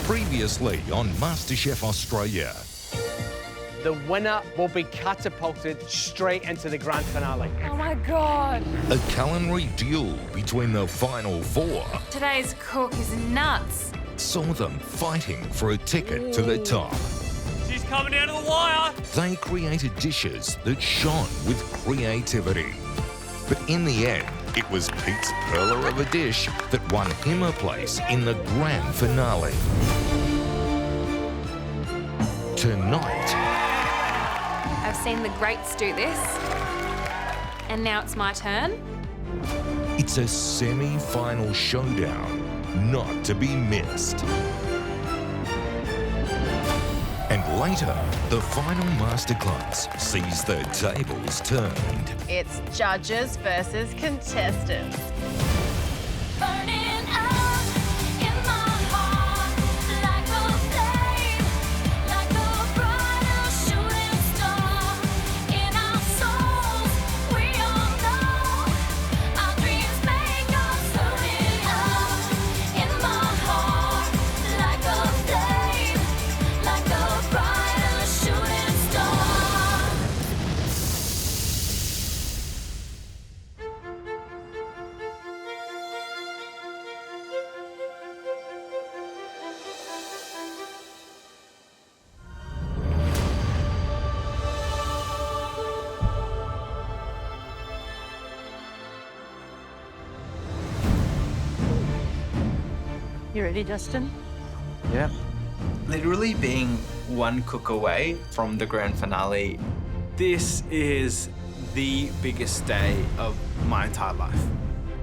Previously on MasterChef Australia. The winner will be catapulted straight into the grand finale. Oh my God. A culinary duel between the final four Today's cook is nuts. saw them fighting for a ticket to the top. She's coming down to the wire. They created dishes that shone with creativity. But in the end, it was Pete's perler of a dish that won him a place in the grand finale. Tonight, I've seen the greats do this, and now it's my turn. it's a semi-final showdown not to be missed. And later, the final masterclass sees the tables turned. It's judges versus contestants. Burning up in my heart like a flame, like a brighter shooting star. In our souls, we all know our dreams make us. Burning up in my heart like a flame, like a brighter shooting star. You ready, Justin? Yeah. Literally being one cook away from the grand finale, this is the biggest day of my entire life.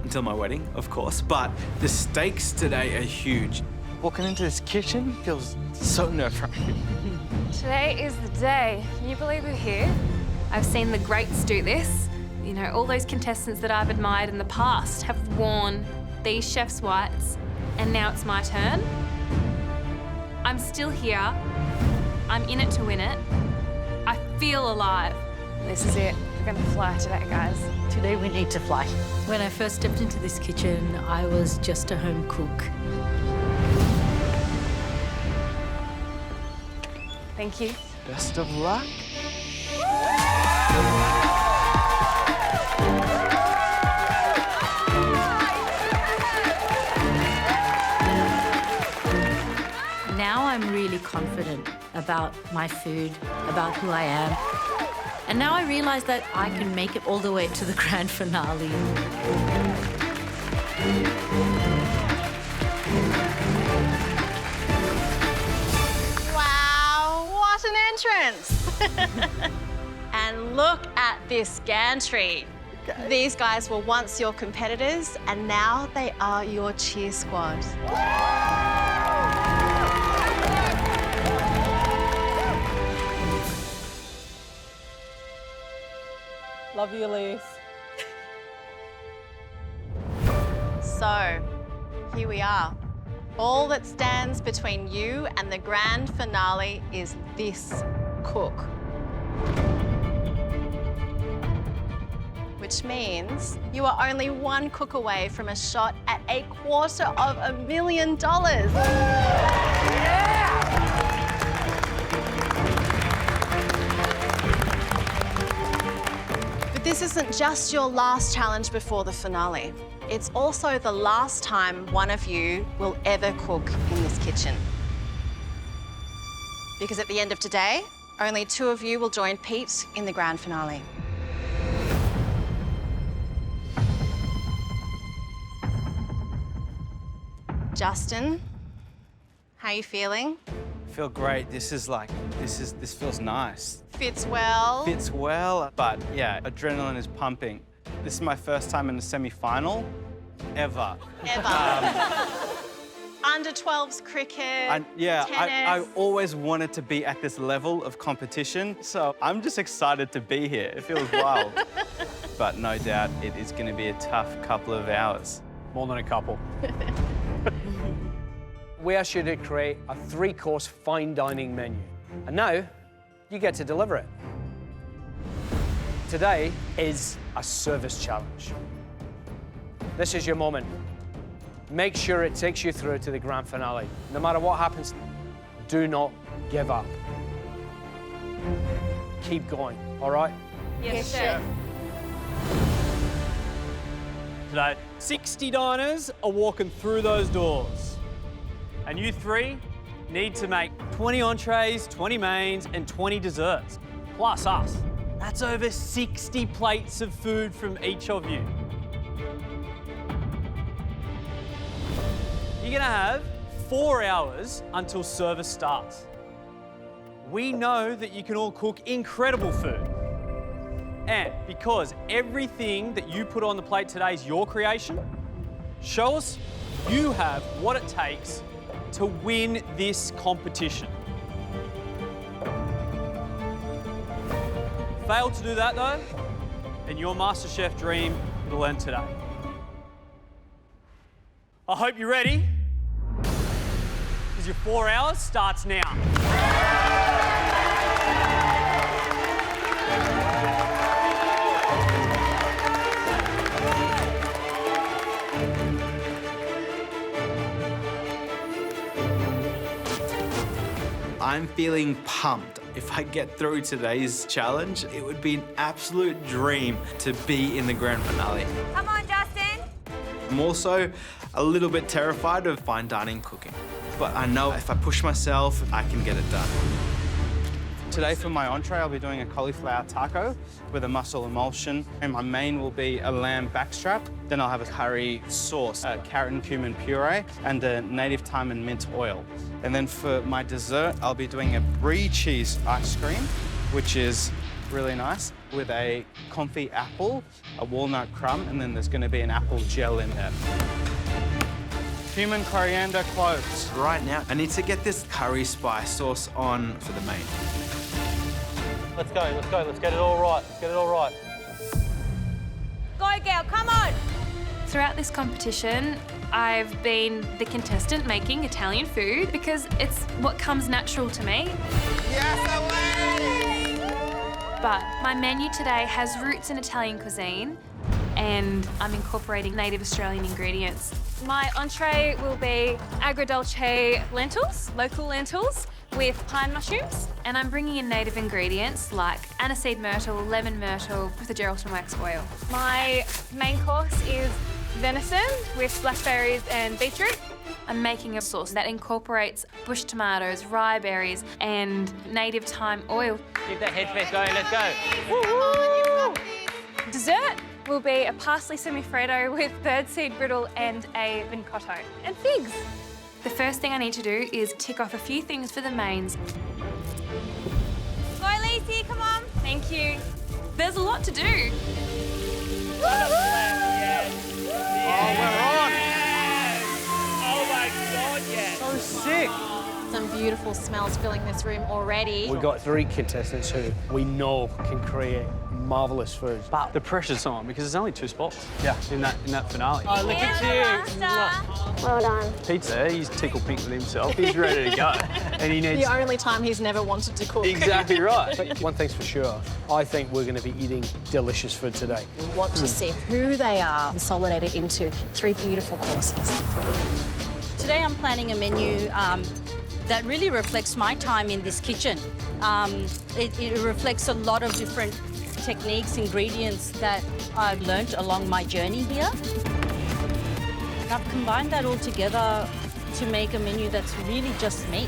Until my wedding, of course, but the stakes today are huge. Walking into this kitchen feels so nerve-wracking. Today is the day. Can you believe we're here? I've seen the greats do this. You know, all those contestants that I've admired in the past have worn these chef's whites, and now it's my turn. I'm still here. I'm in it to win it. I feel alive. This is it. We're gonna fly today, guys. Today we need to fly. When I first stepped into this kitchen, I was just a home cook. Thank you. Best of luck. Now I'm really confident about my food, about who I am. And now I realize that I can make it all the way to the grand finale. Wow, what an entrance! And look at this gantry. These guys were once your competitors, and now they are your cheer squad. Love you, Elise. So, here we are. All that stands between you and the grand finale is this cook. Which means you are only one cook away from a shot at $250,000. But this isn't just your last challenge before the finale. It's also the last time one of you will ever cook in this kitchen. Because at the end of today, only two of you will join Pete in the grand finale. Justin, how are you feeling? I feel great. This feels nice. Fits well. Fits well, but yeah, adrenaline is pumping. This is my first time in the semi-final ever. Under 12s cricket, tennis. I always wanted to be at this level of competition, so I'm just excited to be here. It feels wild. But no doubt it is going to be a tough couple of hours. More than a couple. We asked you to create a 3-course fine dining menu. And now, you get to deliver it. Today is a service challenge. This is your moment. make sure it takes you through to the grand finale. No matter what happens, do not give up. Keep going, all right? Yes, sir. Today, 60 diners are walking through those doors. And you three need to make 20 entrees, 20 mains, and 20 desserts, plus us. That's over 60 plates of food from each of you. You're gonna have 4 hours until service starts. We know that you can all cook incredible food. And because everything that you put on the plate today is your creation, show us you have what it takes to win this competition. Fail to do that though, and your MasterChef dream will end today. I hope you're ready, because your 4 hours starts now. I'm feeling pumped. If I get through today's challenge, it would be an absolute dream to be in the grand finale. Come on, Justin. I'm also a little bit terrified of fine dining cooking, but I know if I push myself, I can get it done. Today for my entree, I'll be doing a cauliflower taco with a mussel emulsion, and my main will be a lamb backstrap. Then I'll have a curry sauce, a carrot and cumin puree, and a native thyme and mint oil. And then for my dessert, I'll be doing a brie cheese ice cream, which is really nice, with a confit apple, a walnut crumb, and then there's going to be an apple gel in there. Cumin, coriander, cloves. Right now, I need to get this curry spice sauce on for the main. Let's go, let's get it all right, Go, girl, come on. Throughout this competition, I've been the contestant making Italian food because it's what comes natural to me. But my menu today has roots in Italian cuisine and I'm incorporating native Australian ingredients. My entree will be agrodolce lentils, local lentils, with pine mushrooms. And I'm bringing in native ingredients like aniseed myrtle, lemon myrtle with a Geraldton wax oil. My main course is venison with blackberries and beetroot. I'm making a sauce that incorporates bush tomatoes, rye berries, and native thyme oil. Keep that headspace going, let's go. Dessert will be a parsley semifreddo with birdseed brittle and a vincotto. And figs. The first thing I need to do is tick off a few things for the mains. Go, Elise, come on. Thank you. There's a lot to do. Oh my God, yes. So sick. Some beautiful smells filling this room already. We've got 3 contestants who we know can create marvellous food. But the pressure's on because there's only 2 spots. Yeah. In that finale. Oh, look at you. Well done. Pete's there, he's tickled pink with himself. He's ready to go. And he needs... The only time he's never wanted to cook. Exactly right. But one thing's for sure, I think we're going to be eating delicious food today. We want to see who they are consolidated into 3 beautiful courses. Today I'm planning a menu that really reflects my time in this kitchen. It reflects a lot of different techniques, ingredients that I've learned along my journey here. And I've combined that all together to make a menu that's really just me.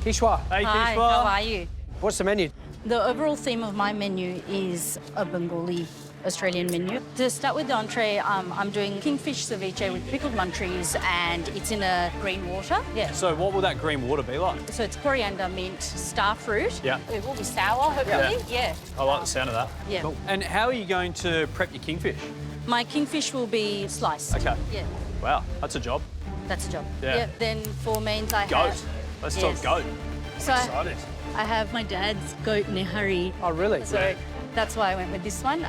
Kisha, Hey, Hi, Kisha. how are you? what's the menu? The overall theme of my menu is a Bengali Australian menu. To start with the entree, I'm doing kingfish ceviche with pickled munchies, and it's in a green water. Yeah. So what will that green water be like? So it's coriander, mint, star fruit. Yeah. It will be sour, hopefully. Yeah. I like the sound of that. Yeah. Cool. And how are you going to prep your kingfish? My kingfish will be sliced. Okay. Yeah, Wow, that's a job. that's a job. Yeah. Then for mains, I Goat. have... Let's Yes. talk goat. So Excited. I have my dad's goat nehari. Oh, really? So that's why I went with this one.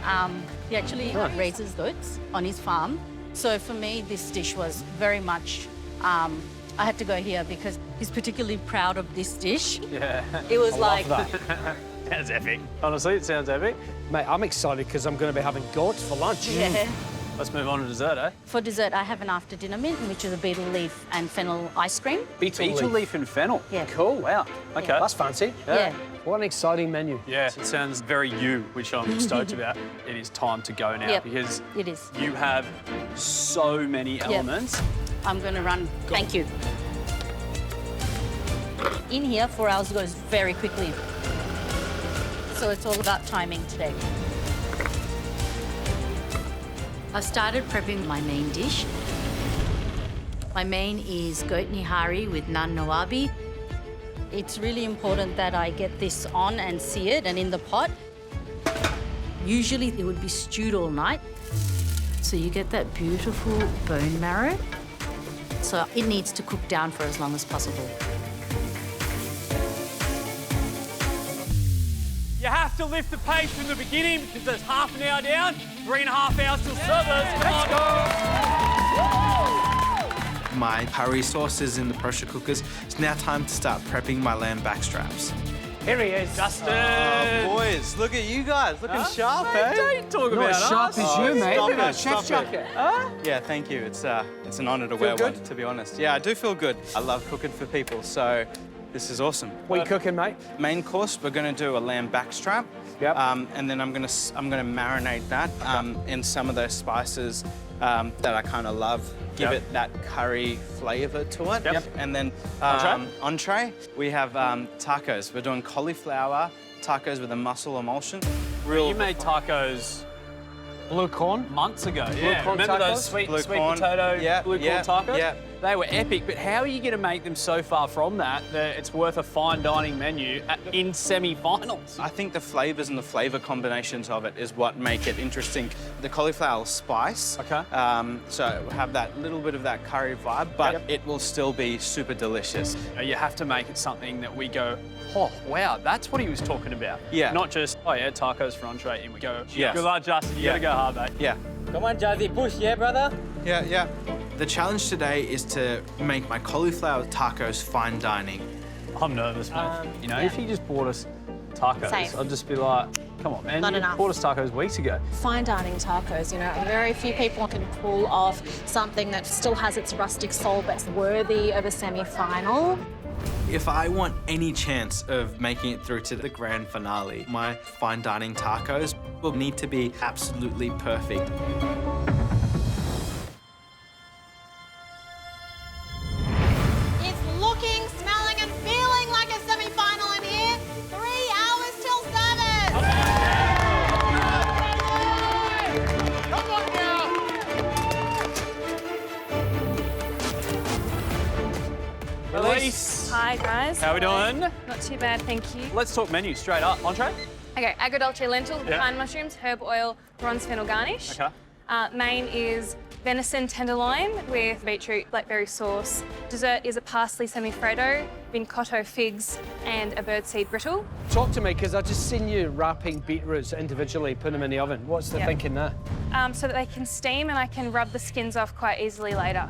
He actually raises goats on his farm. So for me, this dish was very much, I had to go here because he's particularly proud of this dish. Yeah. It was I like, love that. Sounds epic. Honestly, it sounds epic. Mate, I'm excited because I'm going to be having goats for lunch. yeah. Let's move on to dessert, eh? For dessert, I have an after dinner mint, which is a beetle leaf and fennel ice cream. Beetle leaf and fennel. Yeah. Cool. Wow. Okay. Yeah. That's fancy. Yeah. What an exciting menu. Yeah, it sounds very you, which I'm stoked about. It is time to go now Yep, because it is. you have so many elements. I'm going to run. Thank you. In here, 4 hours goes very quickly. So it's all about timing today. I've started prepping my main dish. My main is goat nihari with naan nawabi. It's really important that I get this on and see it and in the pot. Usually it would be stewed all night. So you get that beautiful bone marrow. So it needs to cook down for as long as possible. You have to lift the pace from the beginning because there's half an hour down, 3.5 hours till service. Let's go! My curry sauce is in the pressure cookers. It's now time to start prepping my lamb backstraps. Here he is. Justin! Boys, look at you guys, looking sharp, Mate, eh? don't talk Not about as sharp us. as you, mate. stop Look at it, that chef's stop it. jacket. Yeah, thank you. It's an honour to wear good? one, to be honest. Yeah, I do feel good. I love cooking for people, so this is awesome. What are you cooking, mate? Main course, we're going to do a lamb backstrap. Yep. And then I'm going to marinate that in some of those spices that I kind of love. Give Yep. it that curry flavour to it. Yep. And then entree, we have tacos. We're doing cauliflower tacos with a mussel emulsion. You made tacos Blue corn? months ago. Yeah, corn remember tacos? those sweet Blue sweet corn. potato Yeah, blue yeah, corn tacos? yeah. They were epic, but how are you going to make them so far from that it's worth a fine dining menu in semi-finals? I think the flavours and the flavour combinations of it is what make it interesting. The cauliflower spice, Okay. So it will have that little bit of that curry vibe, but it will still be super delicious. You have to make it something that we go, oh, wow, that's what he was talking about. Yeah. Not just, oh, yeah, tacos for entree, and we go, Yes. good luck, Justin, you Yeah. got to go hard, mate. Yeah. Come on, Jazzy, push, yeah, brother? Yeah. The challenge today is to make my cauliflower tacos fine dining. I'm nervous, mate. You know, if you just bought us tacos, Same. I'd just be like, come on, man, Not you enough. bought us tacos weeks ago. Fine dining tacos, you know, very few people can pull off something that still has its rustic soul but's worthy of a semi-final. If I want any chance of making it through to the grand finale, my fine dining tacos will need to be absolutely perfect. It's looking, smelling and feeling like a semi-final in here. 3 hours till service. Come on now! Elise, Hi, guys. how we doing? Not too bad, thank you. Let's talk menu straight up. Entree? Okay, agrodolce lentil, Yeah. pine mushrooms, herb oil, bronze fennel garnish. Okay. Main is venison tenderloin with beetroot blackberry sauce. Dessert is a parsley semifreddo, vincotto figs, and a birdseed brittle. Talk to me, because I've just seen you wrapping beetroots individually, putting them in the oven. What's the Yep. thinking there? So that they can steam and I can rub the skins off quite easily later.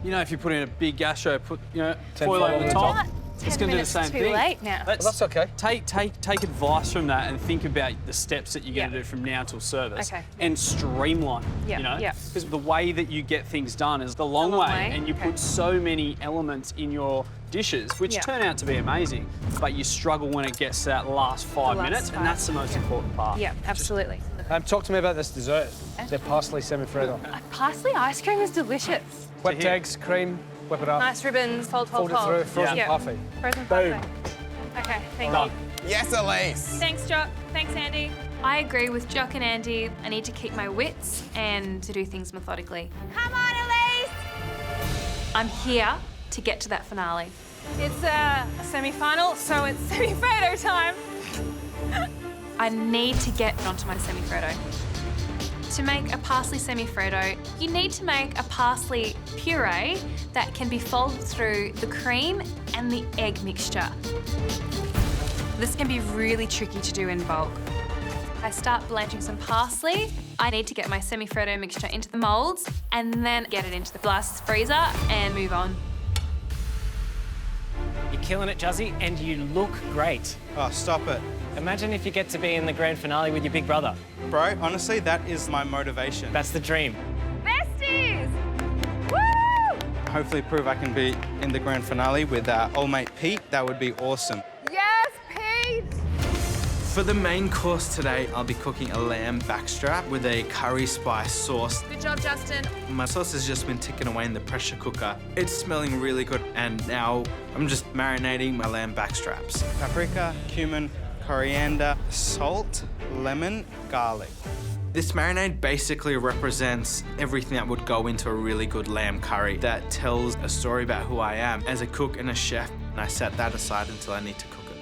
You know, if you put in a big gastro, put, you know, Tin foil foil over over the the top, top. it's 10 going to do the minutes same too thing. late now. Well, that's okay. Take advice from that and think about the steps that you're going to Yeah. do from now till service. Okay. And streamline, Yeah, you know? yeah. Because the way that you get things done is the long long way, way, and you okay. put so many elements in your dishes, which Yeah. turn out to be amazing, but you struggle when it gets to that last 5 The last minutes, and 5, that's the most yeah. important part. Yeah, absolutely. Talk to me about this dessert, the parsley semifreddo. Parsley ice cream is delicious. Whipped eggs, cream, whip it up. Nice ribbons, fold. Fold it through, frozen Yeah. parfait. Frozen Boom. parfait. Okay, thank Done. you. Yes, Elise. Thanks, Jock. Thanks, Andy. I agree with Jock and Andy. I need to keep my wits and to do things methodically. Come on, Elise. I'm here to get to that finale. It's a semi-final, so it's semifreddo time. I need to get onto my semifreddo. To make a parsley semifreddo, you need to make a parsley puree that can be folded through the cream and the egg mixture. This can be really tricky to do in bulk. I start blanching some parsley. I need to get my semifreddo mixture into the molds and then get it into the glass freezer and move on. It killing it, Juzzy, and you look great. Oh, stop it. Imagine if you get to be in the grand finale with your big brother. Bro, honestly, that is my motivation. That's the dream. Besties! Woo! Hopefully prove I can be in the grand finale with old mate Pete. That would be awesome. Yes, Pete! For the main course today, I'll be cooking a lamb backstrap with a curry spice sauce. Good job, Justin. My sauce has just been ticking away in the pressure cooker. It's smelling really good, and now I'm just marinating my lamb backstraps. Paprika, cumin, coriander, salt, lemon, garlic. This marinade basically represents everything that would go into a really good lamb curry that tells a story about who I am as a cook and a chef, and I set that aside until I need to cook it.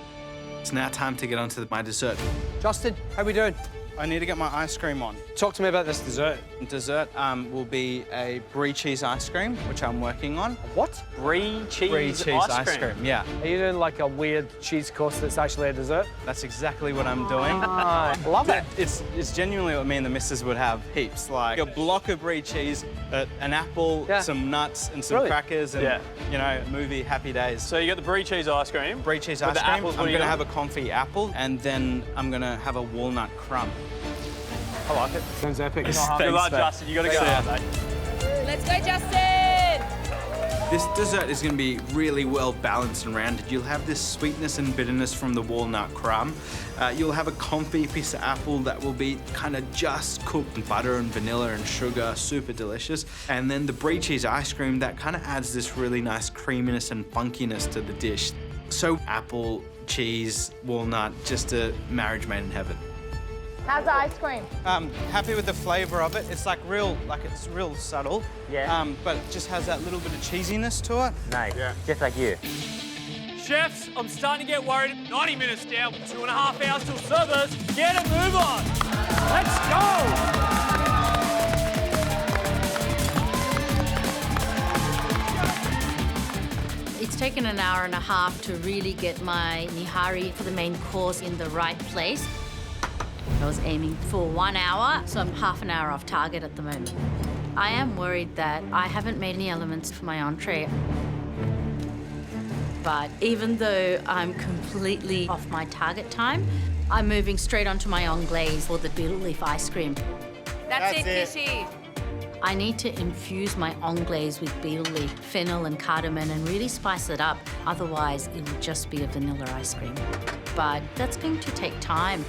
It's now time to get on to my dessert. Justin, how we doing? I need to get my ice cream on. Talk to me about this dessert. Dessert will be a brie cheese ice cream, which I'm working on. What? Brie cheese, ice cream, yeah. Are you doing like a weird cheese course that's actually a dessert? That's exactly what I'm doing. Love it. It's genuinely what me and the missus would have heaps. Like a block of brie cheese, an apple, some nuts, and some crackers, and you know, movie happy days. So you got the brie cheese ice cream. Brie cheese ice cream. Apples, I'm gonna have a confit apple, and then I'm gonna have a walnut crumb. I like it. Sounds epic. Good luck, Justin. You got to go out, mate. Let's go, Justin! This dessert is going to be really well balanced and rounded. You'll have this sweetness and bitterness from the walnut crumb. You'll have a confit piece of apple that will be kind of just cooked in butter and vanilla and sugar, super delicious. And then the brie cheese ice cream that kind of adds this really nice creaminess and funkiness to the dish. So apple, cheese, walnut, just a marriage made in heaven. How's the ice cream? Happy with the flavour of it. It's it's real subtle. Yeah. But it just has that little bit of cheesiness to it. Nice. Yeah. Just like you. Chefs, I'm starting to get worried. 90 minutes down, 2.5 hours till service. Get a move on. Let's go. It's taken an hour and a half to really get my nihari for the main course in the right place. I was aiming for 1 hour, so I'm half an hour off target at the moment. I am worried that I haven't made any elements for my entree. But even though I'm completely off my target time, I'm moving straight onto my anglaise for the beetle leaf ice cream. That's it, Kishy. I need to infuse my anglaise with beetle leaf, fennel and cardamom and really spice it up. Otherwise, it will just be a vanilla ice cream. But that's going to take time.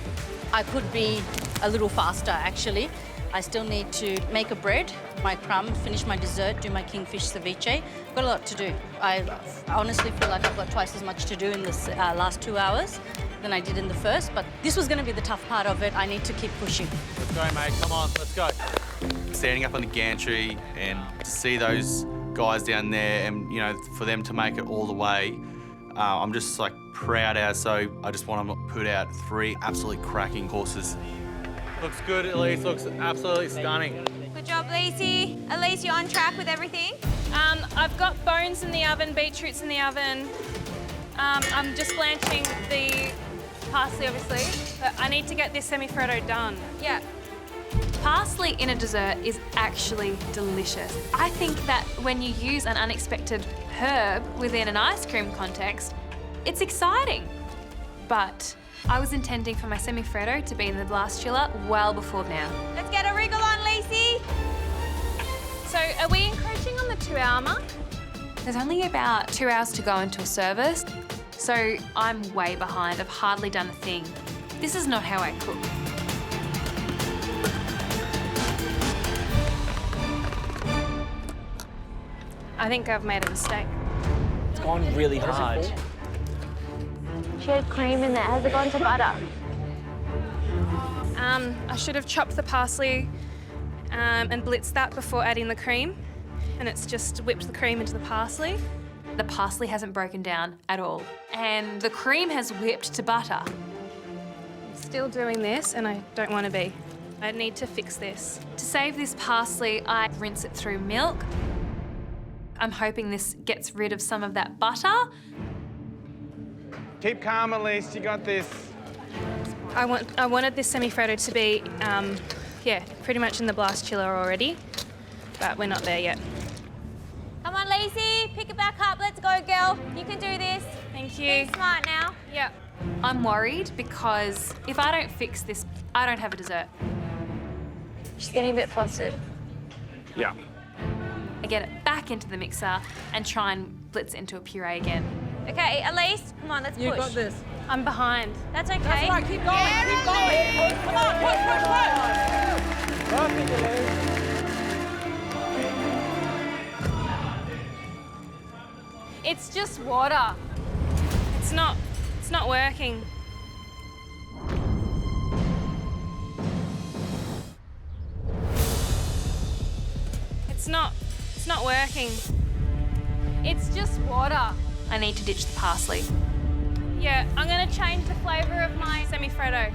I could be a little faster, actually. I still need to make a bread, my crumb, finish my dessert, do my kingfish ceviche. Got a lot to do. I honestly feel like I've got twice as much to do in this last 2 hours than I did in the first, but this was going to be the tough part of it. I need to keep pushing. Let's go, mate. Come on, let's go. Standing up on the gantry and to see those guys down there and, you know, for them to make it all the way, I'm just like proud as, so I just want to put out 3 absolutely cracking courses. Looks good, Elise. Looks absolutely stunning. Good job, Elise. Elise, you on track with everything? I've got bones in the oven, beetroots in the oven. I'm just blanching the parsley, obviously, but I need to get this semifreddo done. Yeah. Parsley in a dessert is actually delicious. I think that when you use an unexpected herb within an ice cream context, it's exciting. But I was intending for my semifreddo to be in the blast chiller well before now. Let's get a wriggle on, Lacey. So are we encroaching on the 2-hour mark? There's only about 2 hours to go until service, so I'm way behind. I've hardly done a thing. This is not how I cook. I think I've made a mistake. It's gone really hard. She had cream in there. Has it gone to butter? I should have chopped the parsley and blitzed that before adding the cream. And it's just whipped the cream into the parsley. The parsley hasn't broken down at all. And the cream has whipped to butter. I'm still doing this, and I don't want to be. I need to fix this. To save this parsley, I rinse it through milk. I'm hoping this gets rid of some of that butter. Keep calm, Elise. You got this. I wanted this semifreddo to be, yeah, pretty much in the blast chiller already, but we're not there yet. Come on, Lacey, pick it back up. Let's go, girl. You can do this. Thank Thank you. Be smart now. Yep. I'm worried because if I don't fix this, I don't have a dessert. She's getting a bit flustered. Yeah. I get it back into the mixer and try and blitz it into a puree again. Okay, Elise, come on, let's push. You got this. I'm behind. That's okay. That's right, keep going, keep going. Come on, push. Perfect, Elise. It's just water. It's not working. It's not working. It's just water. I need to ditch the parsley. Yeah, I'm gonna change the flavour of my semi-freddo.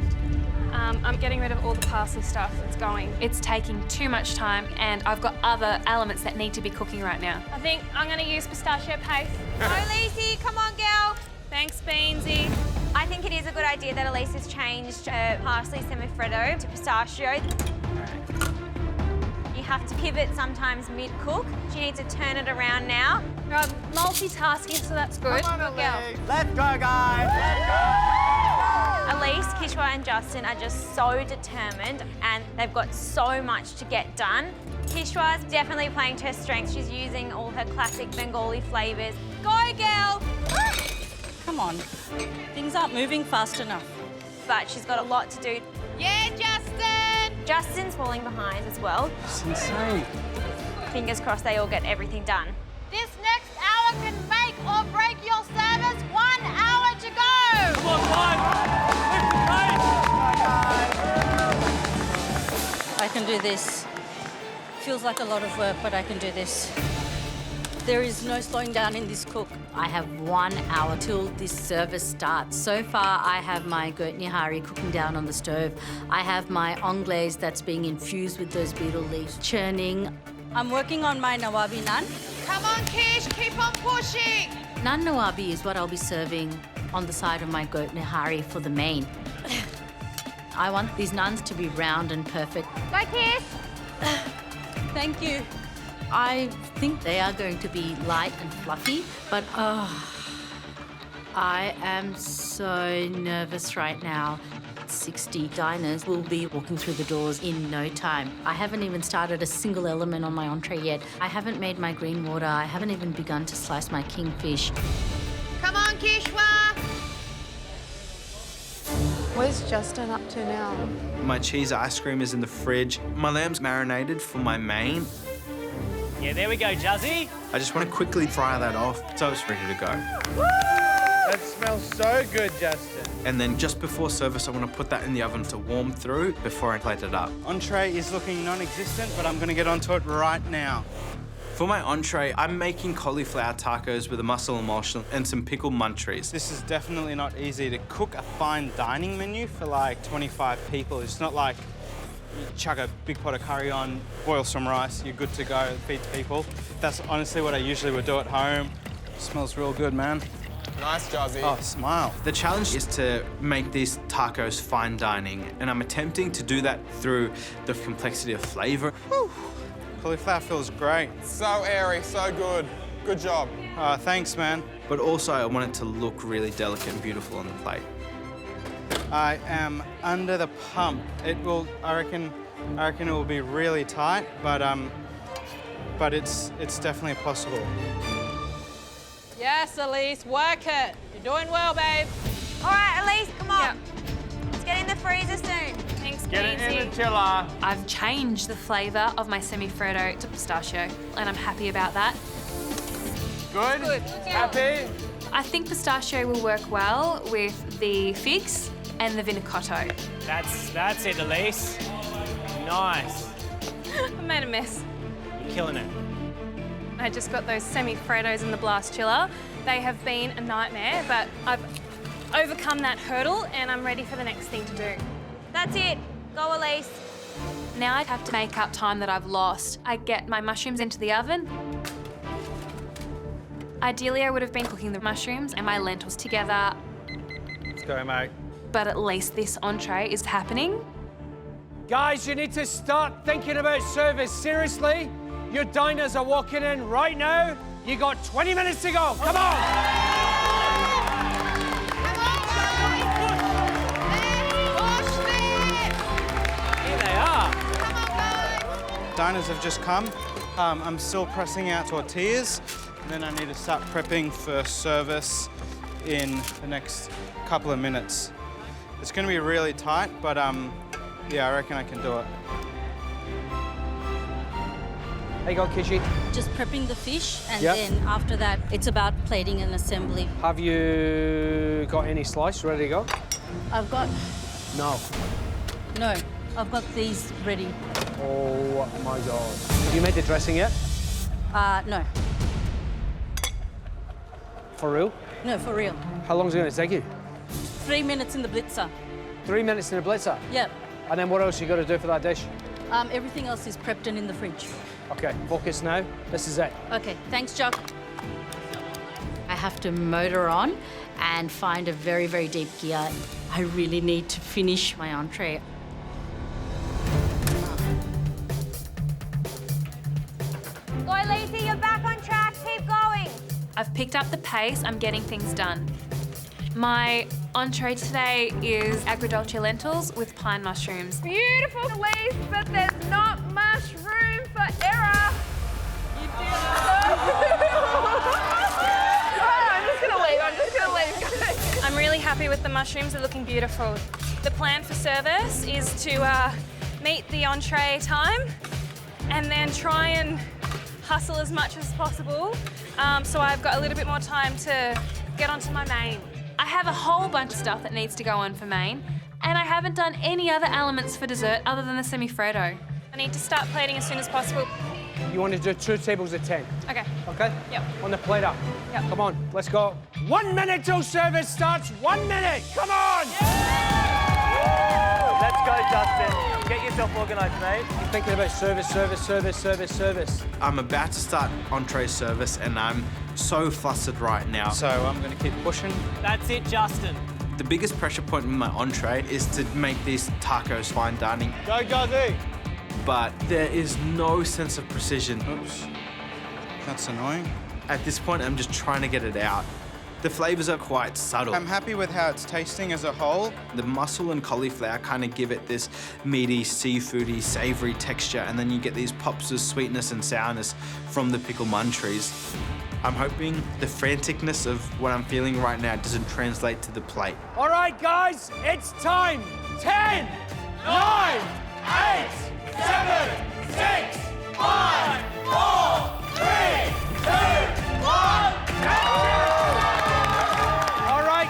I'm getting rid of all the parsley stuff that's going. It's taking too much time and I've got other elements that need to be cooking right now. I think I'm gonna use pistachio paste. Go, Elise, come on, girl. Thanks, Beansy. I think it is a good idea that Elise has changed parsley semi-freddo to pistachio. You have to pivot sometimes mid-cook. You need to turn it around now. I'm multitasking, so that's good. Come on, Good girl. Elise. Let's go, guys. Let's go. Elise, Kisha and Justin are just so determined and they've got so much to get done. Kisha's definitely playing to her strengths. She's using all her classic Bengali flavours. Go, girl! Come on. Things aren't moving fast enough. But she's got a lot to do. Yeah, Justin! Justin's falling behind as well. It's insane. Fingers crossed they all get everything done. This next hour can make or break your service. 1 hour to go. Come on, one. Lift the pace. I can do this. Feels like a lot of work, but I can do this. There is no slowing down in this cook. I have 1 hour till this service starts. So far, I have my goat nihari cooking down on the stove. I have my anglaise that's being infused with those beetle leaves churning. I'm working on my nawabi naan. Come on, Kish, keep on pushing. Naan nawabi is what I'll be serving on the side of my goat nihari for the main. I want these naans to be round and perfect. Go, Kish! Thank you. I think they are going to be light and fluffy, but I am so nervous right now. 60 diners will be walking through the doors in no time. I haven't even started a single element on my entree yet. I haven't made my green water. I haven't even begun to slice my kingfish. Come on, Kishwa. Where's Justin up to now? My cheese ice cream is in the fridge. My lamb's marinated for my main. Yeah, there we go, Juzzy. I just want to quickly fry that off so it's ready to go. That smells so good, Justin. And then just before service, I want to put that in the oven to warm through before I plate it up. Entree is looking non-existent, but I'm going to get onto it right now. For my entree, I'm making cauliflower tacos with a mussel emulsion and some pickled munchies. This is definitely not easy to cook a fine dining menu for like 25 people. It's not like you chuck a big pot of curry on, boil some rice, you're good to go, it feeds people. That's honestly what I usually would do at home. Smells real good, man. Nice, Juzzy. Oh, smile. The challenge is to make these tacos fine dining, and I'm attempting to do that through the complexity of flavour. Whew. Cauliflower feels great. So airy, so good. Good job. Thanks, man. But also, I want it to look really delicate and beautiful on the plate. I am under the pump. It will, I reckon it will be really tight, but it's definitely possible. Yes, Elise, work it. You're doing well, babe. All right, Elise, come on. Let's get in the freezer soon. Thanks, Get it in Beansy. the chiller. I've changed the flavour of my semi-freddo to pistachio, and I'm happy about that. Good? Good. Happy? I think pistachio will work well with the figs and the vinacotto. That's it, Elise. Nice. I made a mess. You're killing it. I just got those semi-freddos in the blast chiller. They have been a nightmare, but I've overcome that hurdle and I'm ready for the next thing to do. That's it. Go, Elise. Now I have to make up time that I've lost. I get my mushrooms into the oven. Ideally, I would have been cooking the mushrooms and my lentils together, Let's go, mate. but at least this entree is happening. Guys, you need to start thinking about service seriously. Your diners are walking in right now. You got 20 minutes to go. Come on. diners have just come. I'm still pressing out tortillas, and then I need to start prepping for service in the next couple of minutes. It's going to be really tight, but yeah, I reckon I can do it. How you going, Kisha? Just prepping the fish, and Yep. then after that, it's about plating and assembly. Have you got any slice ready to go? I've got, No. no, I've got these ready. Oh my God. Have you made the dressing yet? No, For real? no, for real. How long is it going to take you? 3 minutes in the blitzer. 3 minutes in a blitzer? Yep. And then what else you got to do for that dish? Everything else is prepped and in the fridge. Okay, focus now. This is it. Okay, thanks, Jock. I have to motor on and find a very, very deep gear. I really need to finish my entree. Go, Elise, you're back on track. Keep going. I've picked up the pace, I'm getting things done. My entree today is agrodolce lentils with pine mushrooms. Beautiful, Elise, but there's not much room for error. You did I'm just gonna leave. I'm really happy with the mushrooms, they're looking beautiful. The plan for service is to meet the entree time and then try and hustle as much as possible so I've got a little bit more time to get onto my main. I have a whole bunch of stuff that needs to go on for main, and I haven't done any other elements for dessert other than the semi-frodo. I need to start plating as soon as possible. You want to do 2 tables of 10. Okay. Okay? Yep. On the plate up. Yep. Come on, let's go. 1 minute till service starts. 1 minute. Come on! Let's go, Justin. Get yourself organised, mate. You're thinking about service, service, service, service, service. I'm about to start entree service, and I'm so flustered right now. So I'm going to keep pushing. That's it, Justin. The biggest pressure point with my entree is to make these tacos fine dining. Go, Jazzy. But there is no sense of precision. Oops. That's annoying. At this point, I'm just trying to get it out. The flavours are quite subtle. I'm happy with how it's tasting as a whole. The mussel and cauliflower kind of give it this meaty, seafoody, savoury texture, and then you get these pops of sweetness and sourness from the pickle munchies. I'm hoping the franticness of what I'm feeling right now doesn't translate to the plate. All right, guys, it's time. 10, 9, 8, 7, 6, 5, 4, 3, 2, 1.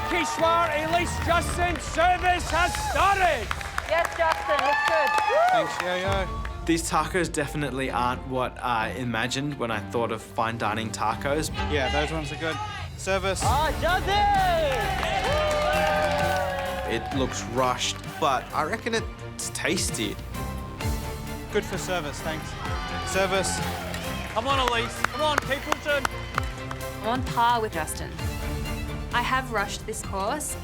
Kishwa, Elise, Justin, service has started. Yes, Justin, looks good. Thanks, Yo-Yo. These tacos definitely aren't what I imagined when I thought of fine dining tacos. Yeah, those ones are good. Service. It looks rushed, but I reckon it's tasty. Good for service, thanks. Service. Come on, Elise. Come on, keep pushing. I'm on par with Justin. I have rushed this course,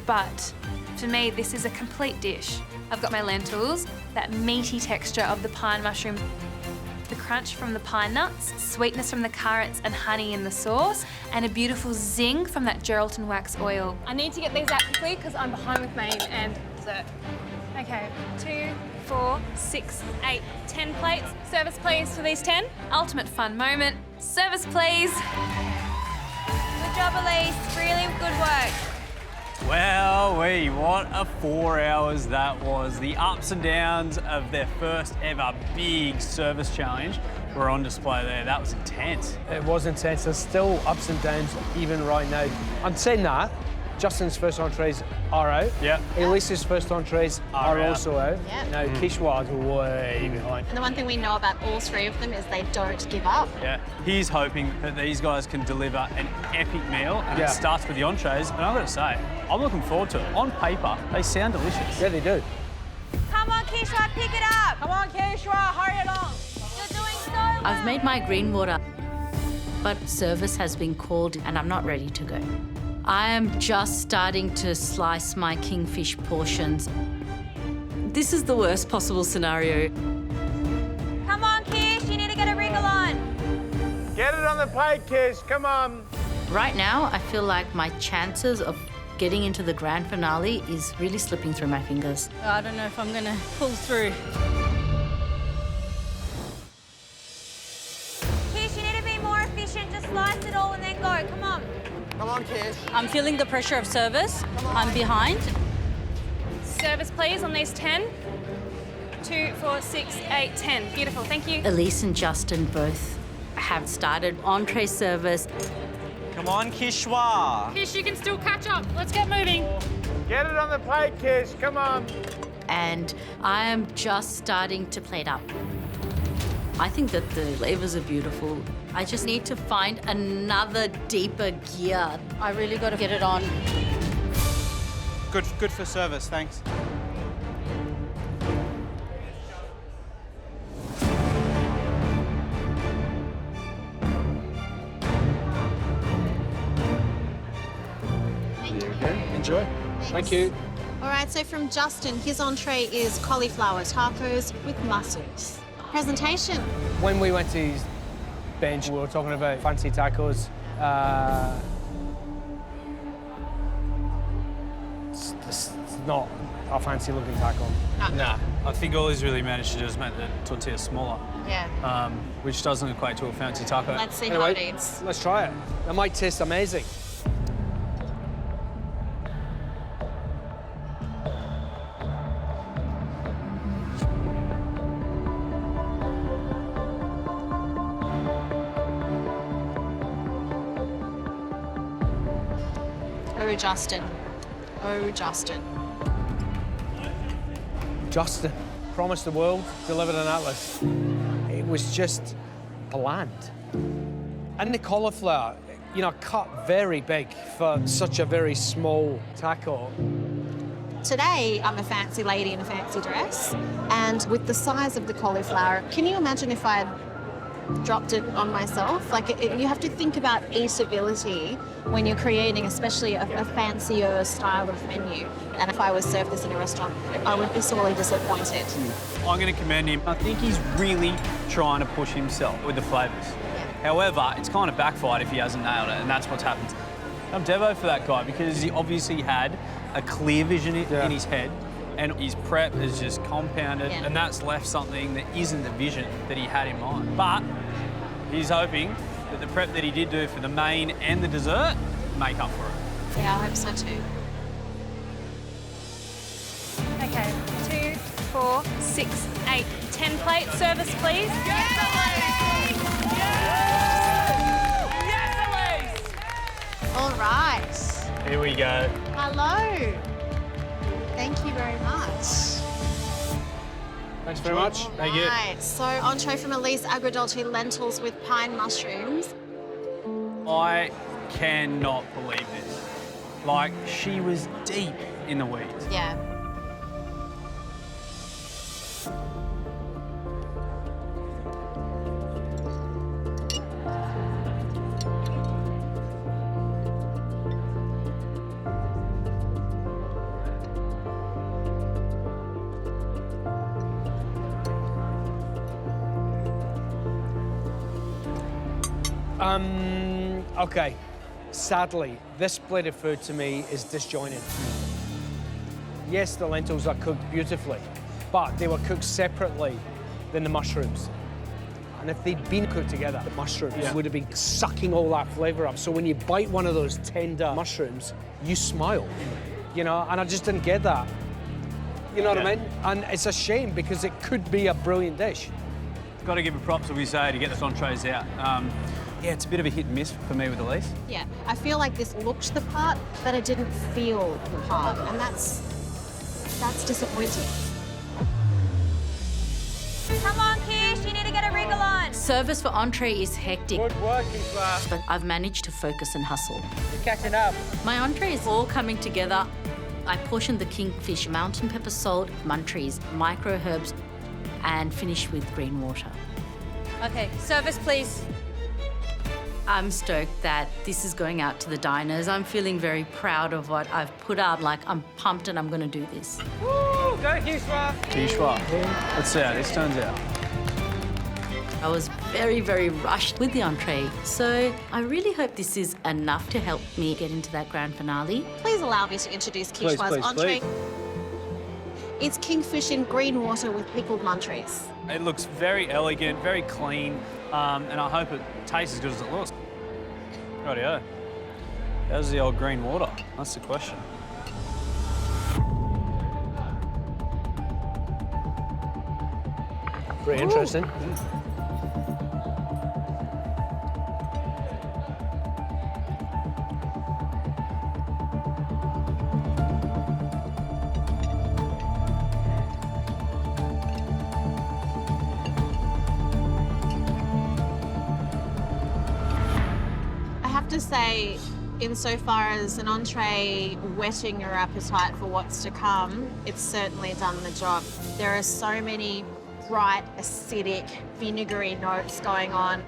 but for me, this is a complete dish. I've got my lentils, that meaty texture of the pine mushroom, the crunch from the pine nuts, sweetness from the carrots and honey in the sauce, and a beautiful zing from that Geraldton wax oil. I need to get these out quickly because I'm behind with main and dessert. Okay, 2, 4, 6, 8, 10 plates. Service please for these 10. Ultimate fun moment. Service please. Good job, Elise. Really good work. Well, what a 4 hours that was. The ups and downs of their first ever big service challenge were on display there. That was intense. It was intense. There's still ups and downs even right now. I'm saying that Justin's first entrees are out. Yeah. Elise's first entrees are out. also out. Yep. Now, Kishwa's way behind. And the one thing we know about all three of them is they don't give up. Yeah, he's hoping that these guys can deliver an epic meal, and Yeah. it starts with the entrees. And I've got to say, I'm looking forward to it. On paper, they sound delicious. Yeah, they do. Come on, Kisha, pick it up. Come on, Kisha, hurry along. You're doing so well. I've made my green water, but service has been called and I'm not ready to go. I am just starting to slice my kingfish portions. This is the worst possible scenario. Come on, Kish, you need to get a wriggle on. Get it on the plate, Kish. Come on. Right now, I feel like my chances of getting into the grand finale is really slipping through my fingers. I don't know if I'm gonna pull through. I'm feeling the pressure of service. I'm behind. Service, please, on these 10. 2, 4, 6, 8, 10. Beautiful, thank you. Elise and Justin both have started entree service. Come on, Kishwa. Kish, you can still catch up. Let's get moving. Get it on the plate, Kish. Come on. And I am just starting to plate up. I think that the flavours are beautiful. I just need to find another deeper gear. I really got to get it on. Good for service, thanks. Enjoy. Thank you. All right, so from Justin, his entree is cauliflower tacos with mussels. Presentation. When we went to his bench, we were talking about fancy tacos. It's not a fancy looking taco. Nah, I think all he's really managed to do is make the tortilla smaller. Yeah. Which doesn't equate to a fancy taco. Let's see how it eats. Let's try it. It might taste amazing. Oh, Justin. Oh, Justin. Justin promised the world, delivered an atlas. It was just bland. And the cauliflower, you know, cut very big for such a very small taco. Today, I'm a fancy lady in a fancy dress, and with the size of the cauliflower, can you imagine if I had dropped it on myself? Like, you have to think about eatability when you're creating, especially a fancier style of menu. And if I was served this in a restaurant, I would be sorely disappointed. I'm going to commend him. I think he's really trying to push himself with the flavours. However, it's kind of backfired if he hasn't nailed it, and that's what's happened. I'm Devo for that guy because he obviously had a clear vision in his head, and his prep is just compounded, and that's left something that isn't the vision that he had in mind. But he's hoping that the prep that he did do for the main and the dessert make up for it. Yeah, I hope so too. Okay, 2, 4, 6, 8, 10 plate service, please. Yes, Elise! All right. Here we go. Hello. Thank you very much. Thanks very much. Thank you. Right, so entree from Elise, agrodolce lentils with pine mushrooms. I cannot believe this. Like, she was deep in the weeds. Yeah. Okay. Sadly, this plate of food to me is disjointed. Yes, the lentils are cooked beautifully, but they were cooked separately than the mushrooms. And if they'd been cooked together, the mushrooms would have been sucking all that flavour up. So when you bite one of those tender mushrooms, you smile, you know, and I just didn't get that. You know what I mean? And it's a shame because it could be a brilliant dish. Got to give it props, as we say, to get the entrees out. Yeah, it's a bit of a hit and miss for me with Elise. Yeah, I feel like this looked the part, but it didn't feel the part, and that's disappointing. Come on, Kish, you need to get a wriggle on. Service for entree is hectic, Good work, Kisha. but I've managed to focus and hustle. You're catching up. My entree is all coming together. I portioned the kingfish, mountain pepper salt, munchies, micro herbs, and finished with green water. Okay, service, please. I'm stoked that this is going out to the diners. I'm feeling very proud of what I've put out. Like, I'm pumped and I'm going to do this. Woo! Go, Kisha. Kishwa. Let's see how this turns out. I was very, very rushed with the entree. So I really hope this is enough to help me get into that grand finale. Please allow me to introduce Kishwa's entree. It's kingfish in green water with pickled munchies. It looks very elegant, very clean, and I hope it tastes as good as it looks. Rightio. How's the old green water? That's the question. Pretty interesting. I have to say, insofar as an entree whetting your appetite for what's to come, it's certainly done the job. There are so many bright, acidic, vinegary notes going on.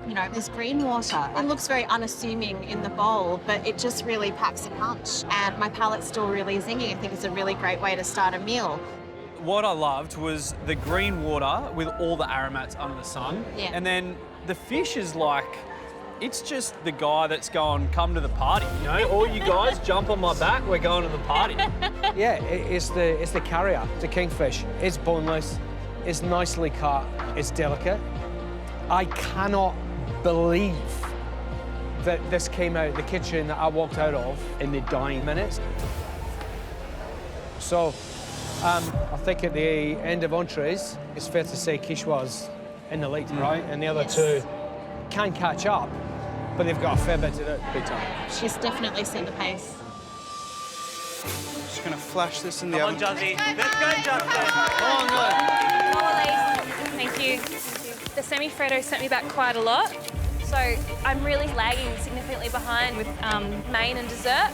You know, there's green water. It looks very unassuming in the bowl, but it just really packs a punch. And my palate's still really zingy. I think it's a really great way to start a meal. What I loved was the green water with all the aromats under the sun. Yeah. And then the fish is like, it's just the guy that's going, come to the party, you know? All you guys jump on my back, we're going to the party. Yeah, it's the carrier, the kingfish. It's boneless, it's nicely cut, it's delicate. I cannot believe that this came out of the kitchen that I walked out of in the dying minutes. So, I think at the end of entrees, it's fair to say Kisha's in the lead, right? And the other two can catch up, but they've got a fair bit to do. Big time. She's definitely set the pace. Just gonna flash this in the Come on, oven. Juzzy. Let's go, Justin. Come on, look. Oh, Elise. Thank you. The semi-freddo sent me back quite a lot, so I'm really lagging significantly behind with main and dessert.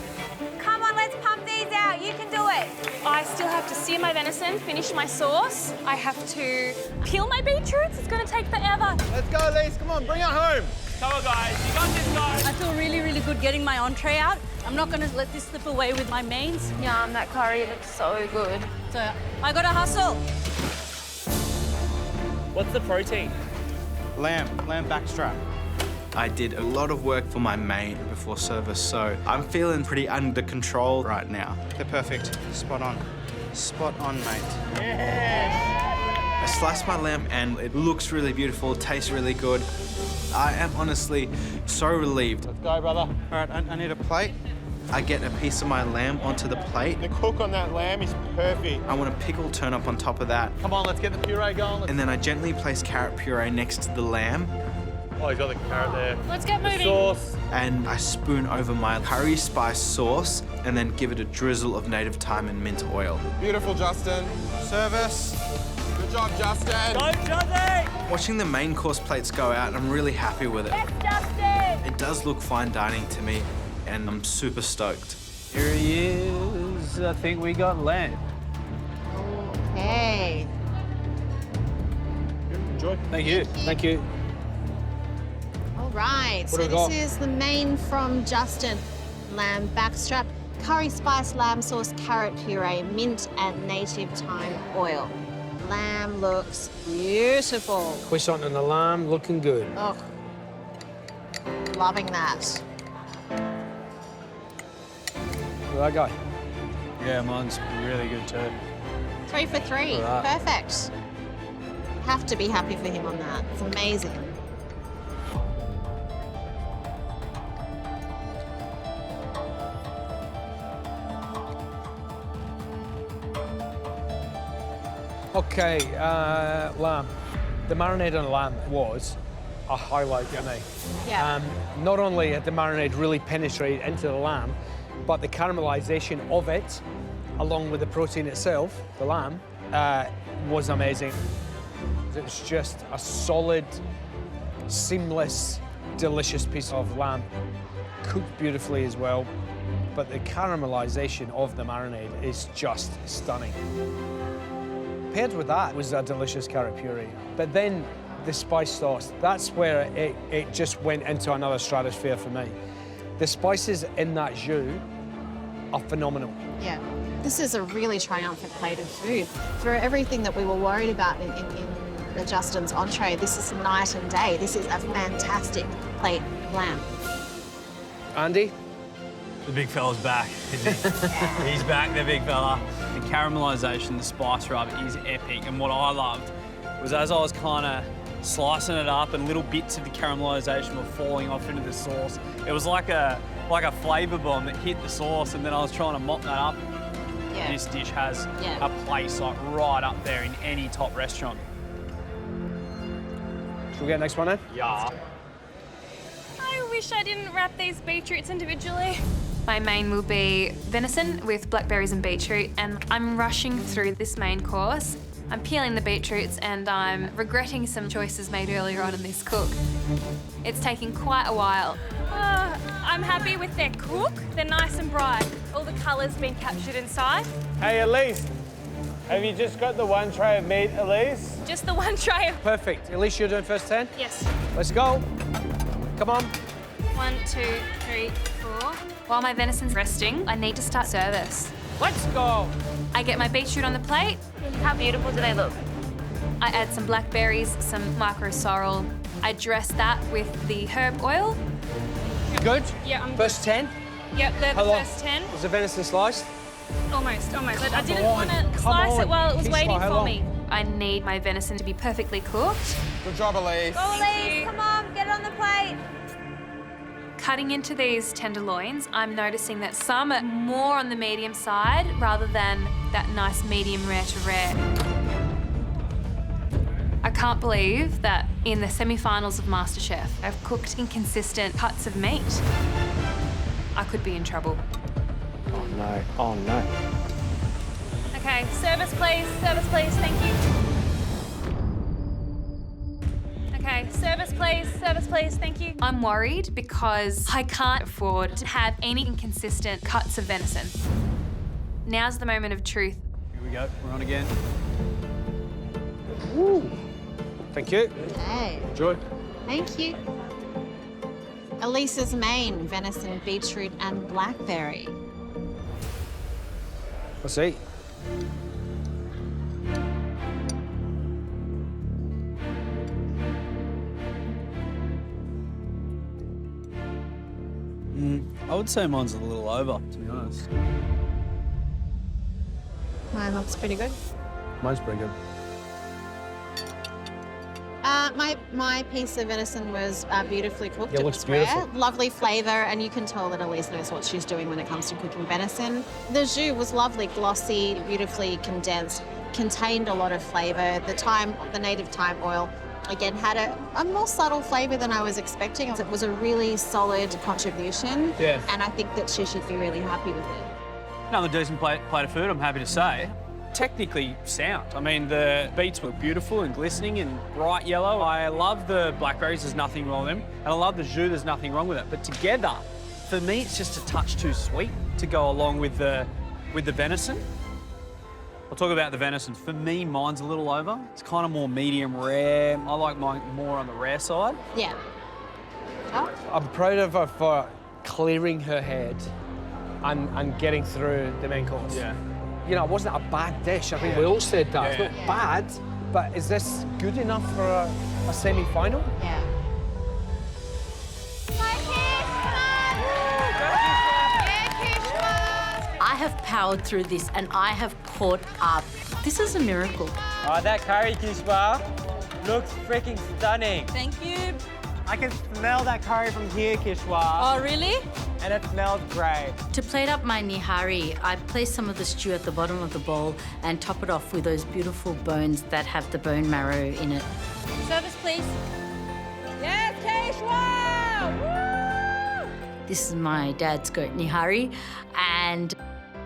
Come on, let's pump these out. You can do it. I still have to sear my venison, finish my sauce. I have to peel my beetroots. It's going to take forever. Let's go, Elise. Come on, bring it home. Come on, guys. You got this, guys. I feel really, really good getting my entree out. I'm not going to let this slip away with my mains. Yum, that curry looks so good. So I got to hustle. What's the protein? Lamb backstrap. I did a lot of work for my main before service, so I'm feeling pretty under control right now. They're perfect. Spot on. Spot on, mate. I sliced my lamb and it looks really beautiful, tastes really good. I am honestly so relieved. Let's go, brother. All right, I need a plate. I get a piece of my lamb onto the plate. The cook on that lamb is perfect. I want a pickle turn up on top of that. Come on, let's get the puree going. And then I gently place carrot puree next to the lamb. Oh, he's got the carrot there. Let's get moving. Sauce. And I spoon over my curry spice sauce and then give it a drizzle of native thyme and mint oil. Beautiful, Justin. Service. Good job, Justin. Go, Justin. Watching the main course plates go out, I'm really happy with it. Yes, Justin. It does look fine dining to me, and I'm super stoked. Here he is. I think we got lamb. Okay. Enjoy. Thank you. Thank you. All right, What so do we got? this is the main from Justin. Lamb backstrap, curry spice lamb sauce, carrot puree, mint and native thyme oil. Lamb looks beautiful. Croissant and the lamb, looking good. Oh, loving that. Where'd that go? Yeah, mine's really good too. 3 for 3, All right. perfect. Have to be happy for him on that. It's amazing. Okay, lamb. The marinade on the lamb was a highlight for me. Yeah. Not only had the marinade really penetrated into the lamb, but the caramelization of it, along with the protein itself, the lamb, was amazing. It was just a solid, seamless, delicious piece of lamb, cooked beautifully as well. But the caramelization of the marinade is just stunning. Paired with that was a delicious carrot puree. But then the spice sauce, that's where it just went into another stratosphere for me. The spices in that jus are phenomenal. Yeah. This is a really triumphant plate of food. For everything that we were worried about in Justin's entree, this is night and day. This is a fantastic plate of lamb. Andy? The big fella's back, isn't he? He's back, the big fella. The caramelisation, the spice rub is epic. And what I loved was as I was kind of slicing it up and little bits of the caramelisation were falling off into the sauce, it was like a like a flavour bomb that hit the sauce, and then I was trying to mop that up. Yeah. This dish has Yeah. a place like right up there in any top restaurant. Should we get the next one in? Yeah. I wish I didn't wrap these beetroots individually. My main will be venison with blackberries and beetroot, and I'm rushing through this main course. I'm peeling the beetroots and I'm regretting some choices made earlier on in this cook. It's taking quite a while. I'm happy with their cook. They're nice and bright. All the colours being captured inside. Hey, Elise, have you just got the one tray of meat, Elise? Just the one tray of... Perfect. Elise, you're doing first 10? Yes. Let's go. Come on. 1, 2, 3, 4. While my venison's resting, I need to start service. Let's go. I get my beetroot on the plate. How beautiful do they look? I add some blackberries, some micro sorrel. I dress that with the herb oil. Good? Yeah, I'm First 10? Yep, they're How the long? first 10. Was the venison sliced? Almost. I didn't on, want to come slice on. it while it was Kisha, waiting how for long? me. I need my venison to be perfectly cooked. Good job, Elise. Go, Elise, come on, get it on the plate. Cutting into these tenderloins, I'm noticing that some are more on the medium side rather than that nice medium rare to rare. I can't believe that in the semi-finals of MasterChef, I've cooked inconsistent cuts of meat. I could be in trouble. Oh, no. Oh, no. Okay, service please, thank you. Okay, service please, thank you. I'm worried because I can't afford to have any inconsistent cuts of venison. Now's the moment of truth. Here we go, we're on again. Woo. Thank you. Hey, Enjoy. thank you. Elise's main, venison, beetroot and blackberry. Let's see. I would say mine's a little over, to be honest. Mine looks pretty good. Mine's pretty good. My piece of venison was beautifully cooked. Yeah, it It looks was rare, beautiful. lovely flavour, and you can tell that Elise knows what she's doing when it comes to cooking venison. The jus was lovely, glossy, beautifully condensed, contained a lot of flavour. The native thyme oil, again, had a more subtle flavour than I was expecting. It was a really solid contribution, Yeah. and I think that she should be really happy with it. Another decent plate of food, I'm happy to say. Technically sound. I mean, the beets were beautiful and glistening and bright yellow. I love the blackberries, there's nothing wrong with them. And I love the jus, there's nothing wrong with it. But together, for me, it's just a touch too sweet to go along with the venison. I'll talk about the venison. For me, mine's a little over. It's kind of more medium rare. I like mine more on the rare side. Yeah. Oh, I'm proud of her for clearing her head and getting through the main course. Yeah. You know, it wasn't a bad dish. I think we all said that. Yeah. It's not bad, but is this good enough for a semi-final? yeah. I have powered through this and I have caught up. This is a miracle. Oh, that curry, Kisha, looks freaking stunning. Thank you. I can smell that curry from here, Kisha. Oh, really? And it smells great. To plate up my nihari, I place some of the stew at the bottom of the bowl and top it off with those beautiful bones that have the bone marrow in it. Service please. Yes, Kisha! Woo! This is my dad's goat nihari, and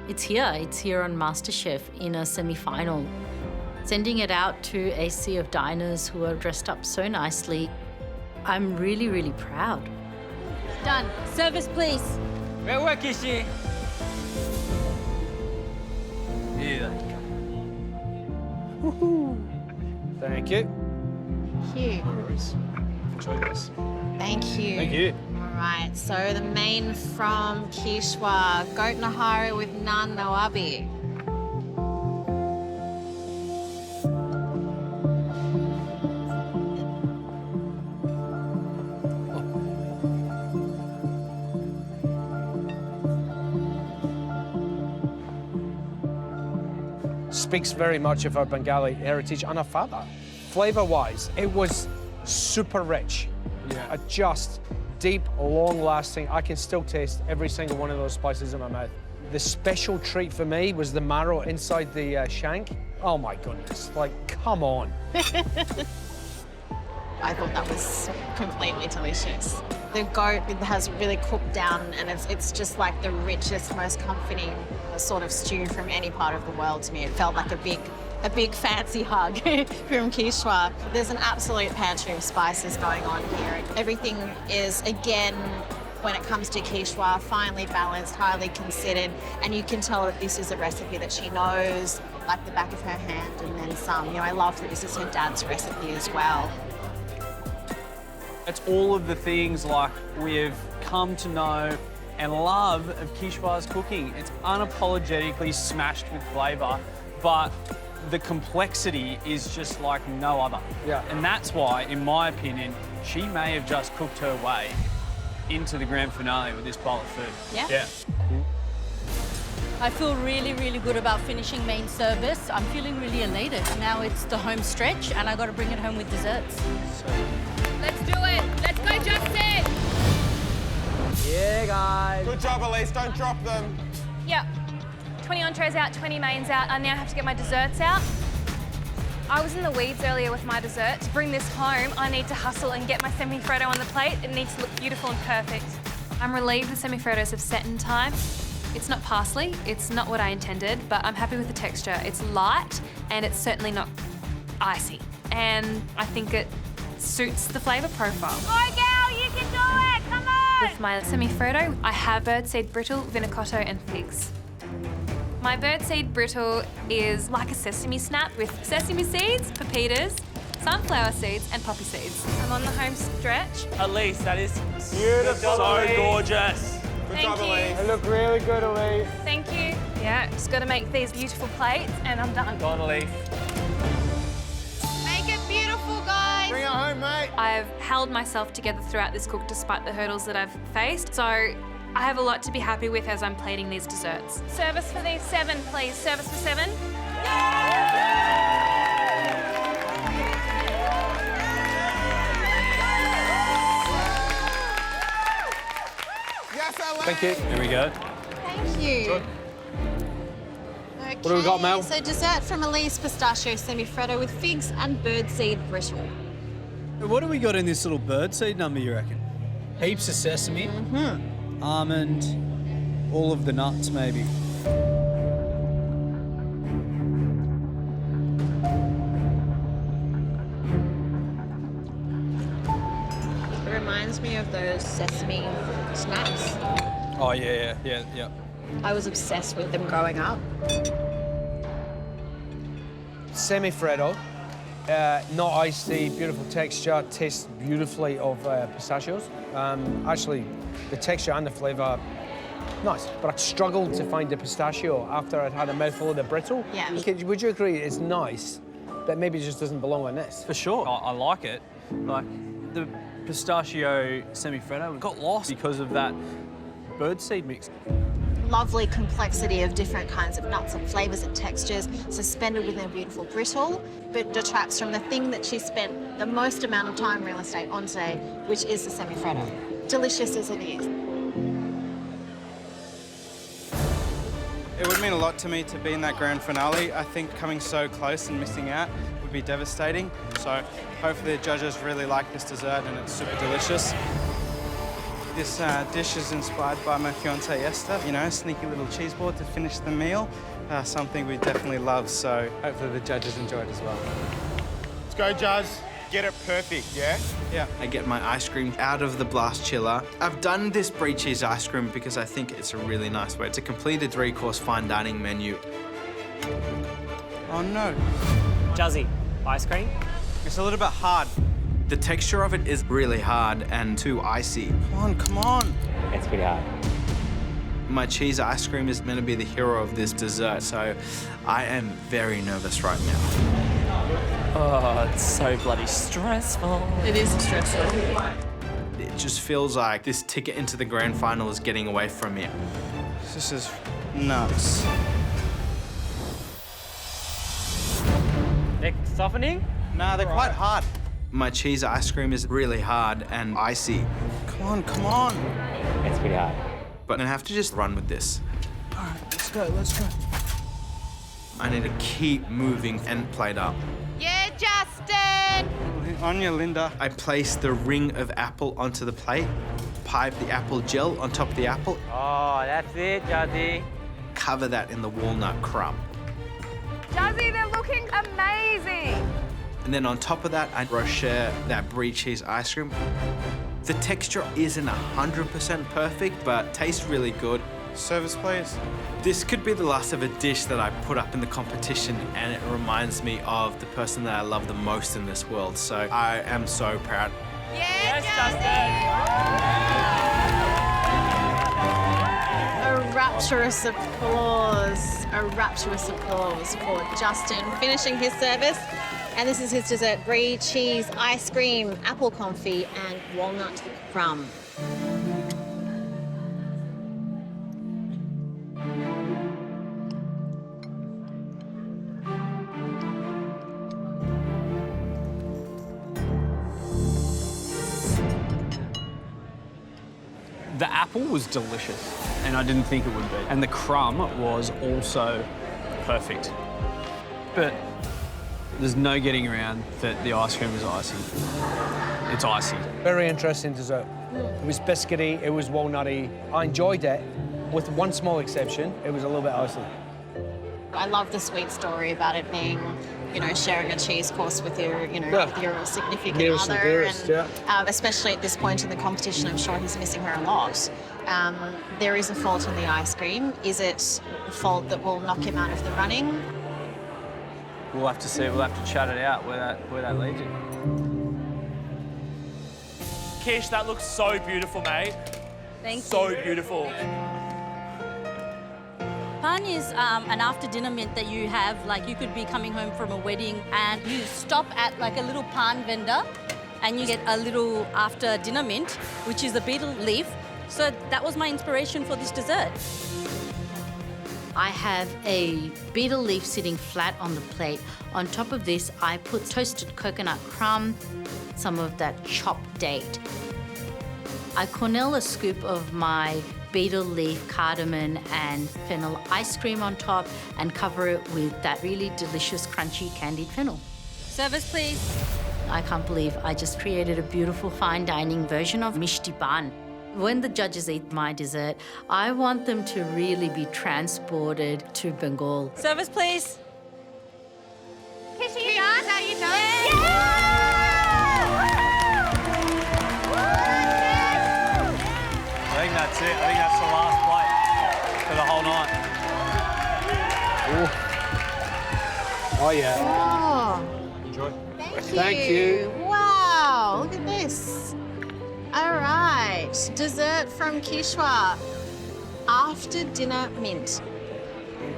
it's here on MasterChef in a semi-final. Sending it out to a sea of diners who are dressed up so nicely. I'm really, really proud. Done. Service please. Great work, Kisha. Yeah. Thank you. Thank you. Enjoy this. Thank you. Thank you. All right, so the main from Kisha, goat nahari with naan nawabi. Speaks very much of her Bengali heritage and her father. Flavour-wise, it was super rich. Yeah. I just deep, long-lasting. I can still taste every single one of those spices in my mouth. The special treat for me was the marrow inside the shank. Oh my goodness, like, come on. I thought that was completely delicious. The goat has really cooked down, and it's just like the richest, most comforting sort of stew from any part of the world to me. It felt like a big fancy hug from Kisha. There's an absolute pantry of spices going on here. Everything is, again, when it comes to Kisha, finely balanced, highly considered, and you can tell that this is a recipe that she knows like the back of her hand and then some. You know, I love that this is her dad's recipe as well. It's all of the things like we've come to know and love of Kisha's cooking. It's unapologetically smashed with flavour, but the complexity is just like no other. Yeah. And that's why, in my opinion, she may have just cooked her way into the grand finale with this bowl of food. Yeah. I feel really, really good about finishing main service. I'm feeling really elated. Now it's the home stretch, and I got to bring it home with desserts. Let's do it. Let's go, Justin. Yeah, guys. Good job, Elise. Don't drop them. Yep. 20 entrees out, 20 mains out. I now have to get my desserts out. I was in the weeds earlier with my dessert. To bring this home, I need to hustle and get my semi-freddo on the plate. It needs to look beautiful and perfect. I'm relieved the semi-freddos have set in time. It's not parsley, it's not what I intended, but I'm happy with the texture. It's light, and it's certainly not icy. And I think it suits the flavour profile. Go, girl, you can do it. Come on. With my semi-freddo, I have birdseed brittle, vinacotto, and figs. My birdseed brittle is like a sesame snap with sesame seeds, pepitas, sunflower seeds, and poppy seeds. I'm on the home stretch. Elise, that is beautiful. So gorgeous. Good Thank job, you. Elise. They look really good, Elise. Thank you. Yeah, just got to make these beautiful plates, and I'm done. Go on, Elise. Make it beautiful, guys. Bring it home, mate. I've held myself together throughout this cook despite the hurdles that I've faced, so I have a lot to be happy with as I'm plating these desserts. Service for these 7, please. Service for 7. Yes, Elise. Thank you. Here we go. Thank you. Good. What do we got, Mel? So dessert from Elise, pistachio semi-freddo with figs and birdseed brittle. What do we got in this little birdseed number, you reckon? Heaps of sesame. Almond, all of the nuts, maybe. It reminds me of those sesame snaps. Oh, yeah. I was obsessed with them growing up. Semi-freddo, not icy, beautiful texture, tastes beautifully of pistachios. Actually, the texture and the flavour, nice. But I struggled to find the pistachio after I'd had a mouthful of the brittle. Yeah. Would you agree it's nice, but maybe it just doesn't belong on this? For sure. I like it. Like, the pistachio semi-freddo got lost because of that birdseed mix. Lovely complexity of different kinds of nuts and flavours and textures, suspended within a beautiful brittle, but detracts from the thing that she spent the most amount of time real estate on today, which is the semi-freddo. Delicious as it is. It would mean a lot to me to be in that grand finale. I think coming so close and missing out would be devastating. So hopefully the judges really like this dessert and it's super delicious. This dish is inspired by my fiancée Esther. You know, sneaky little cheese board to finish the meal. Something we definitely love, so hopefully the judges enjoy it as well. Let's go, Judge. Get it perfect, yeah? Yeah. I get my ice cream out of the blast chiller. I've done this brie cheese ice cream because I think it's a really nice way. It's a completed 3-course fine dining menu. Oh no. Juzzy, ice cream? It's a little bit hard. The texture of it is really hard and too icy. Come on. It's pretty hard. My cheese ice cream is meant to be the hero of this dessert, so I am very nervous right now. Oh, it's so bloody stressful. It is stressful. It just feels like this ticket into the grand final is getting away from me. This is nuts. They're softening? Nah, they're quite hard. My cheese ice cream is really hard and icy. Come on, come on. It's pretty hard. But I have to just run with this. All right, let's go, let's go. I need to keep moving and plate up. Yeah, Justin! On you, Linda. I place the ring of apple onto the plate, pipe the apple gel on top of the apple, Oh, that's it, Jazzy. cover that in the walnut crumb. Jazzy, they're looking amazing. And then on top of that, I rocher that brie cheese ice cream. The texture isn't 100% perfect, but tastes really good. Service, please. This could be the last of a dish that I put up in the competition, and it reminds me of the person that I love the most in this world. So I am so proud. Yes, A rapturous applause for Justin finishing his service. And this is his dessert: brie cheese ice cream, apple confit, and walnut crumb. The apple was delicious, and I didn't think it would be. And the crumb was also perfect. But there's no getting around that the ice cream is icy. It's icy. Very interesting dessert. It was biscuity, it was walnutty. I enjoyed it, with one small exception. It was a little bit icy. I love the sweet story about it being, you know, sharing a cheese course with your, you know, Yeah. with your significant Nearest and other. dearest, yeah. Especially at this point in the competition, I'm sure he's missing her a lot. There is a fault in the ice cream. Is it a fault that will knock him out of the running? We'll have to see. We'll have to chat it out where that leads you. Kish, that looks so beautiful, mate. Thank you. So beautiful. Pan is an after-dinner mint that you have, like you could be coming home from a wedding and you stop at like a little pan vendor and you get a little after-dinner mint, which is a betel leaf. So that was my inspiration for this dessert. I have a betel leaf sitting flat on the plate. On top of this, I put toasted coconut crumb, some of that chopped date. I cornell a scoop of my betel leaf, cardamom and fennel ice cream on top and cover it with that really delicious crunchy candied fennel. Service, please. I can't believe I just created a beautiful fine dining version of mishti ban. When the judges eat my dessert, I want them to really be transported to Bengal. Service, please. Kisha, you done? How you doing? I think that's it. I think that's the last plate for the whole night. Oh, yeah. Oh, Enjoy. thank you. Wow, look at this. All right, dessert from Kishwa. After dinner mint.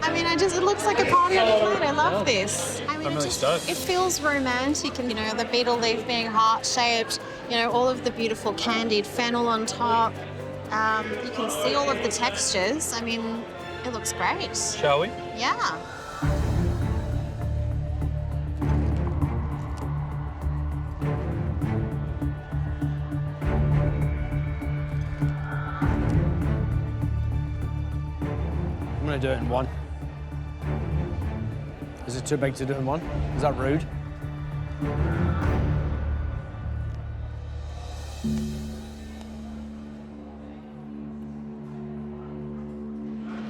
I mean, it looks like a party on a plate. I love this. I mean, I'm really stoked. it feels romantic, and you know, the betel leaf being heart-shaped. You know, all of the beautiful candied fennel on top. You can see all of the textures. I mean, it looks great. Shall we? Yeah. I'm gonna do it in one. Is it too big to do in one? Is that rude?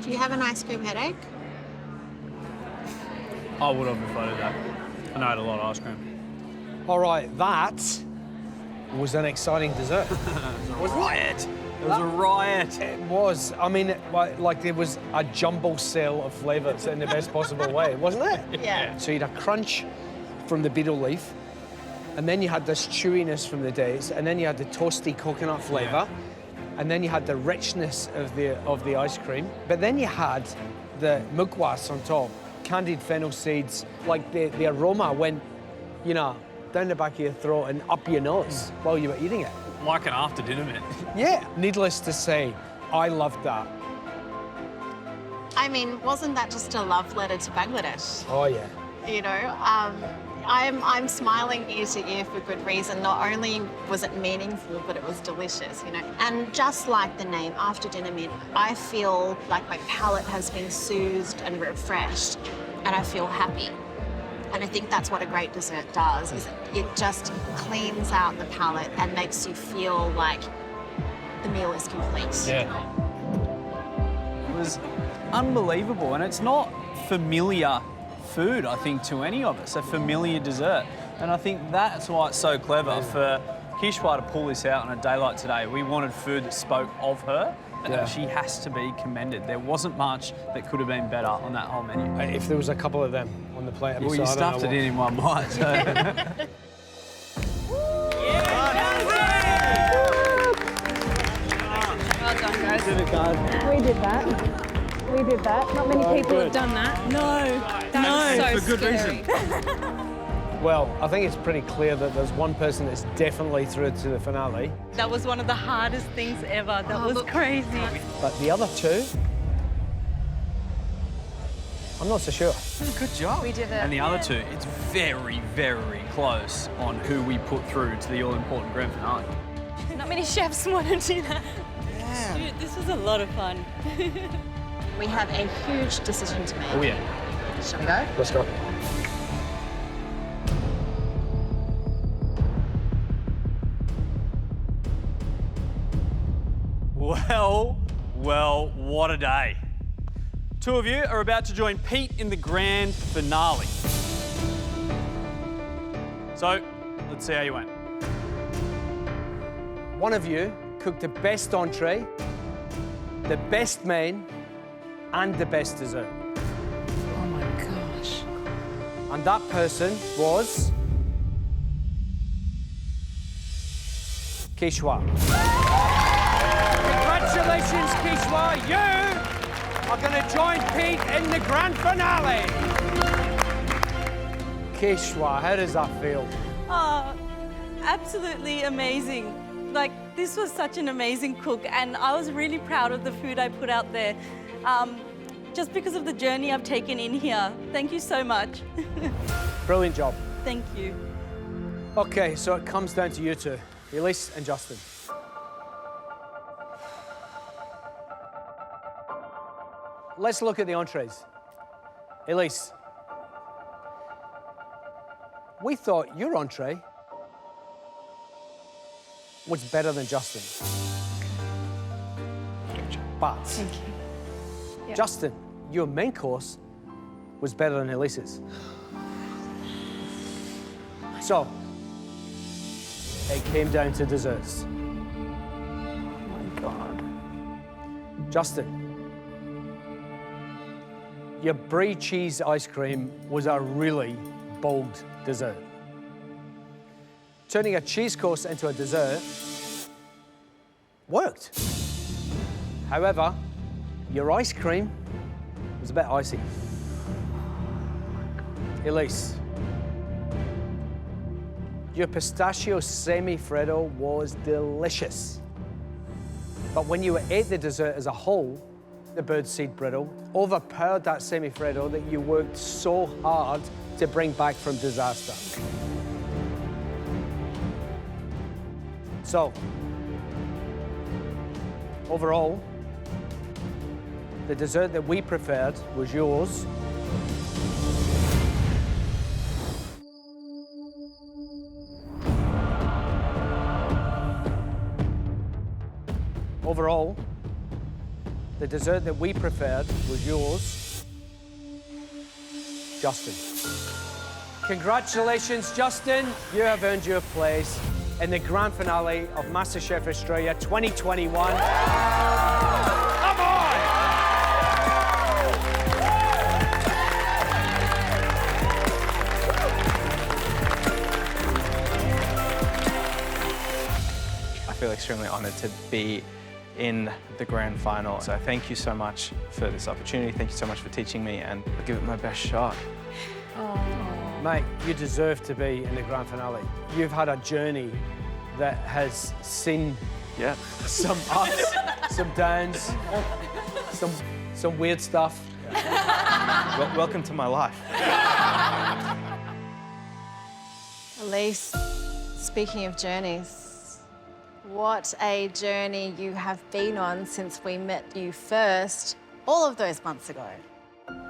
Do you have an ice cream headache? I would have if I did that. I know I had a lot of ice cream. All right, that was an exciting dessert. It was a riot. It was a riot. It was. I mean, like there was a jumble sale of flavours in the best possible way, wasn't it? Yeah. So you had a crunch from the betel leaf, and then you had this chewiness from the dates, and then you had the toasty coconut flavour, and then you had the richness of the ice cream, but then you had the mukwas on top, candied fennel seeds. Like the aroma went, you know, down the back of your throat and up your nose while you were eating it. Like an after dinner mint. Yeah. Needless to say, I loved that. I mean, wasn't that just a love letter to Bangladesh? Oh yeah. You know, I'm smiling ear to ear for good reason. Not only was it meaningful, but it was delicious, you know. And just like the name, After Dinner Mint, I feel like my palate has been soothed and refreshed, and I feel happy. And I think that's what a great dessert does, is it just cleans out the palate and makes you feel like the meal is complete. Yeah. It was unbelievable, and it's not familiar food, I think, to any of us, a familiar dessert. And I think that's why it's so clever for Kisha to pull this out on a day like today. We wanted food that spoke of her, and she has to be commended. There wasn't much that could have been better on that whole menu. If there was a couple of them on the plate, Well, you stuffed it in one bite, so... Well done, guys. We did that. We did that. Not many people have done that. No. That's so for good reason. Well, I think it's pretty clear that there's one person that's definitely through to the finale. That was one of the hardest things ever. That was crazy. But the other two, I'm not so sure. Good job. We did it. And the other two, it's very, very close on who we put through to the all-important grand finale. Not many chefs want to do that. Dude, this was a lot of fun. We have a huge decision to make. Oh, yeah. Shall we go? Let's go. Well, what a day. Two of you are about to join Pete in the grand finale. So, let's see how you went. One of you cooked the best entree, the best main, and the best dessert. Oh my gosh. And that person was Kisha. Congratulations, Kisha. You are going to join Pete in the grand finale. Kisha, how does that feel? Oh, absolutely amazing. Like, this was such an amazing cook, and I was really proud of the food I put out there. Just because of the journey I've taken in here. Thank you so much. Brilliant job. Thank you. Okay, so it comes down to you two, Elise and Justin. Let's look at the entrees. Elise, we thought your entree was better than Justin. But Thank you. Yeah. Justin, your main course was better than Elise's. So, it came down to desserts. Oh my God. Justin, your brie cheese ice cream was a really bold dessert. Turning a cheese course into a dessert worked. However, your ice cream was a bit icy. Elise, your pistachio semi-freddo was delicious. But when you ate the dessert as a whole, the birdseed brittle overpowered that semi-freddo that you worked so hard to bring back from disaster. So, overall, the dessert that we preferred was yours. Overall, the dessert that we preferred was yours, Justin. Congratulations, Justin. You have earned your place in the grand finale of MasterChef Australia 2021. Come on! I feel extremely honoured to be in the grand final. So thank you so much for this opportunity. Thank you so much for teaching me, and I'll give it my best shot. Mate, you deserve to be in the grand finale. You've had a journey that has seen some ups, some downs, some weird stuff. Welcome to my life. Elise, speaking of journeys, what a journey you have been on since we met you first all of those months ago.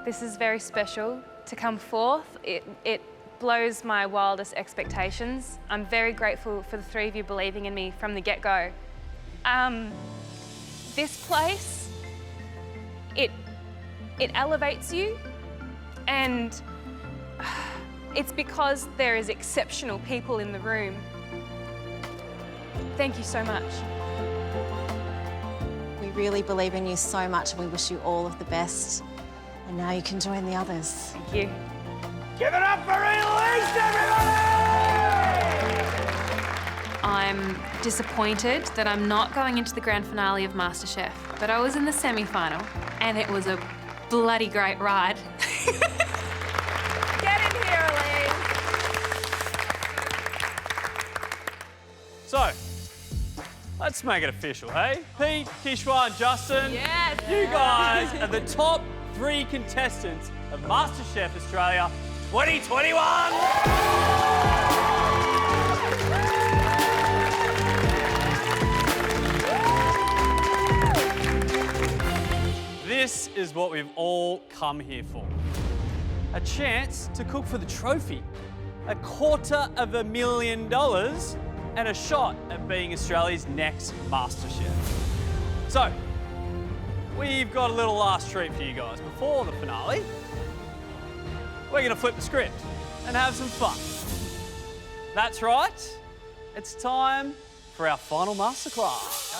This is very special to come forth. It blows my wildest expectations. I'm very grateful for the three of you believing in me from the get-go. This place, it elevates you, and it's because there is exceptional people in the room. Thank you so much. We really believe in you so much and we wish you all of the best. And now you can join the others. Thank you. Give it up for Elise, everybody! I'm disappointed that I'm not going into the grand finale of MasterChef, but I was in the semi-final and it was a bloody great ride. Get in here, Elise. So, let's make it official, hey? Pete, Kisha and Justin, Yes. you guys are the top 3 contestants of MasterChef Australia 2021! This is what we've all come here for. A chance to cook for the trophy, $250,000 and a shot at being Australia's next MasterChef. So, we've got a little last treat for you guys. Before the finale, we're going to flip the script and have some fun. That's right, it's time for our final masterclass.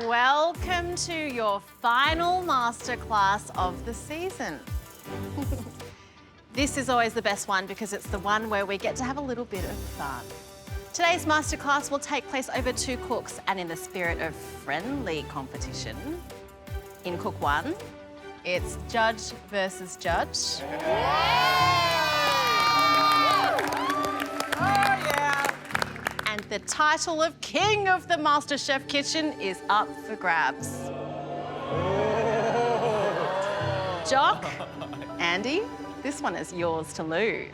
Welcome to your final masterclass of the season. This is always the best one because it's the one where we get to have a little bit of fun. Today's masterclass will take place over 2 cooks and in the spirit of friendly competition. In Cook 1, it's judge versus judge. And the title of King of the MasterChef Kitchen is up for grabs. Jock, Andy, this one is yours to lose.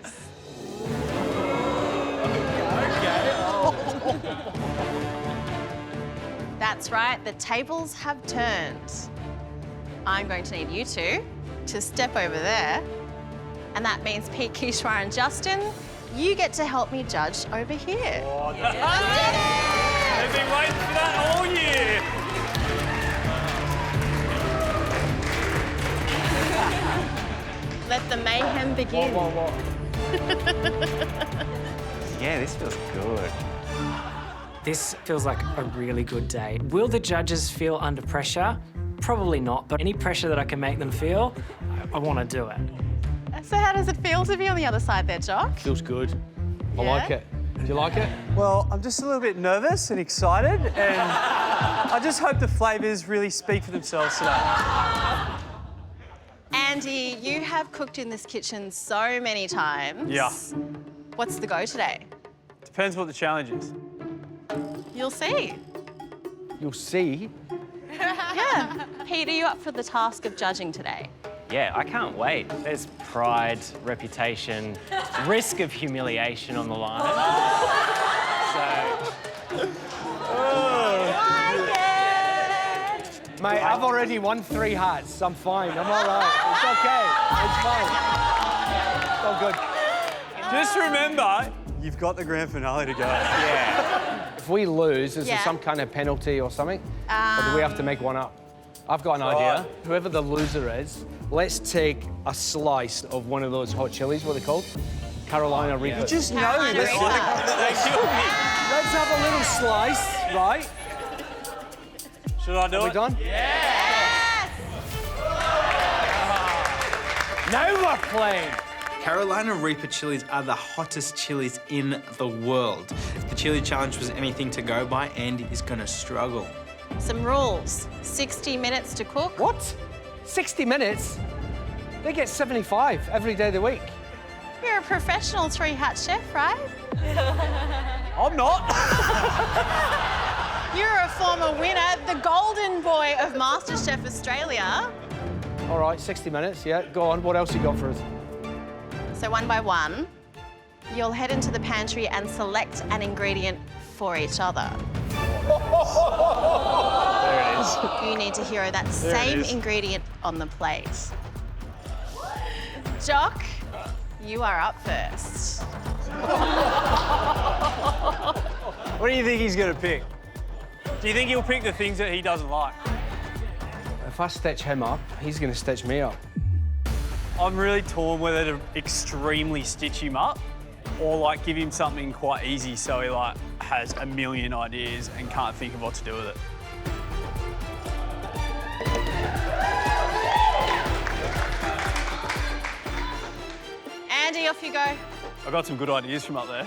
That's right, the tables have turned. I'm going to need you two to step over there. And that means Pete, Kisha and Justin, you get to help me judge over here. Oh, They've been waiting for that all year. Let the mayhem begin. Yeah, this feels good. This feels like a really good day. Will the judges feel under pressure? Probably not, but any pressure that I can make them feel, I want to do it. So how does it feel to be on the other side there, Jock? Feels good. I Yeah? like it. Do you like it? Well, I'm just a little bit nervous and excited, and I just hope the flavours really speak for themselves today. Andy, you have cooked in this kitchen so many times. Yeah. What's the go today? Depends what the challenge is. You'll see. You'll see. Yeah. Pete, are you up for the task of judging today? Yeah, I can't wait. There's pride, reputation, risk of humiliation on the line. Mate, I've already won 3 hats. I'm fine. I'm all right. It's okay. It's fine. It's all good. Just remember, you've got the grand finale to go. Yeah. If we lose, is there Yeah. some kind of penalty or something? Or do we have to make one up? I've got an idea. Whoever the loser is, let's take a slice of one of those hot chilies. What are they called? Carolina Reaper. You just know Carolina this. Reaper. Let's have a little slice, right? Should I do Are we it? done? Yes! Now we're playing. Carolina Reaper chilies are the hottest chilies in the world. If the chili challenge was anything to go by, Andy is gonna struggle. Some rules. 60 minutes to cook. What? 60 minutes? They get 75 every day of the week. You're a professional three-hat chef, right? I'm not. You're a former winner, the golden boy of MasterChef Australia. All right, 60 minutes, yeah. Go on, what else you got for us? So one by one, you'll head into the pantry and select an ingredient for each other. There it is. You need to hero that There it same is. ingredient on the plate. Jock, you are up first. What do you think he's going to pick? Do you think he'll pick the things that he doesn't like? If I stitch him up, he's going to stitch me up. I'm really torn whether to extremely stitch him up or like give him something quite easy so he like has a million ideas and can't think of what to do with it. Andy, off you go. I got some good ideas from up there.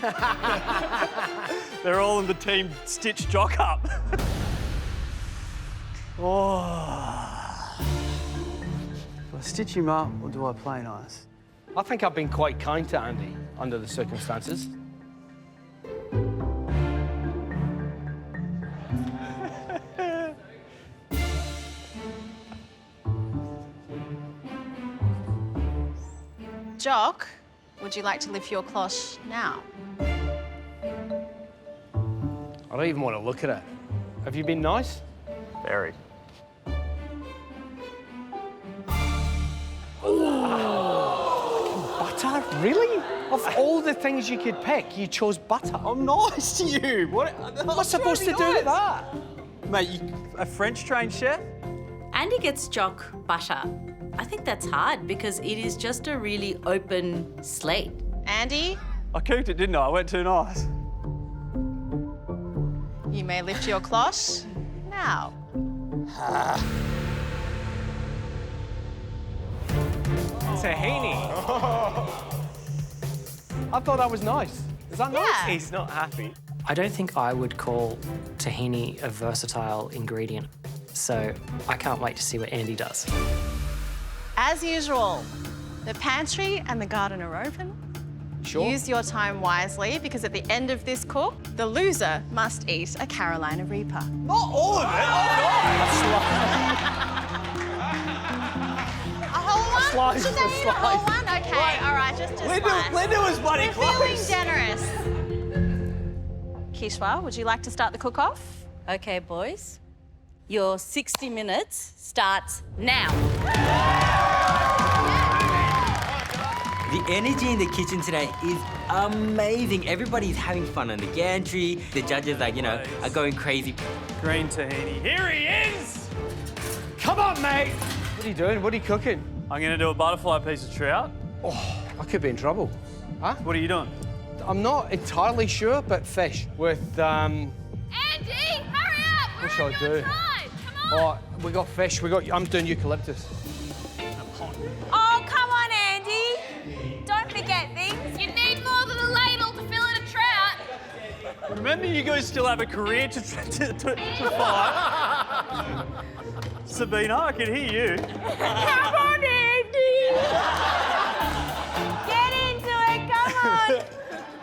They're all in the team stitch Jock up. Oh. Do I stitch him up or do I play nice? I think I've been quite kind to Andy under the circumstances. Jock, would you like to lift your cloche now? I don't even want to look at it. Have you been nice? Very. Butter? Really? Of all the things you could pick, you chose butter. I'm nice to you. What am I supposed to do with that? Mate, you a French-trained chef? Andy gets Jock butter. I think that's hard because it is just a really open slate. Andy, I cooked it, didn't I? I went too nice. you may lift your cloche now. Tahini. I thought that was nice. Is that nice? Yeah. He's not happy. I don't think I would call tahini a versatile ingredient, so I can't wait to see what Andy does. As usual, the pantry and the garden are open. Sure. Use your time wisely because at the end of this cook, the loser must eat a Carolina Reaper. Not all of it. A whole one? slice, Should a they eat a whole slice. one? Okay, all right, just a slice. Linda was bloody We're close. feeling generous. Kishwa, would you like to start the cook-off? Okay, boys. Your 60 minutes starts now. The energy in the kitchen today is amazing. Everybody's having fun on the gantry. The judges, like, are going crazy. Green tahini. Here he is! Come on, mate! What are you doing? What are you cooking? I'm going to do a butterfly piece of trout. Oh, I could be in trouble. Huh? What are you doing? I'm not entirely sure, but fish with, Andy, hurry up! what shall I do? Oh, we got fish. I'm doing eucalyptus. Oh, come on, Andy. Don't forget things. You need more than a ladle to fill in a trout. Remember, you guys still have a career to fight. Sabina, I can hear you. Come on, Andy. Get into it, come on.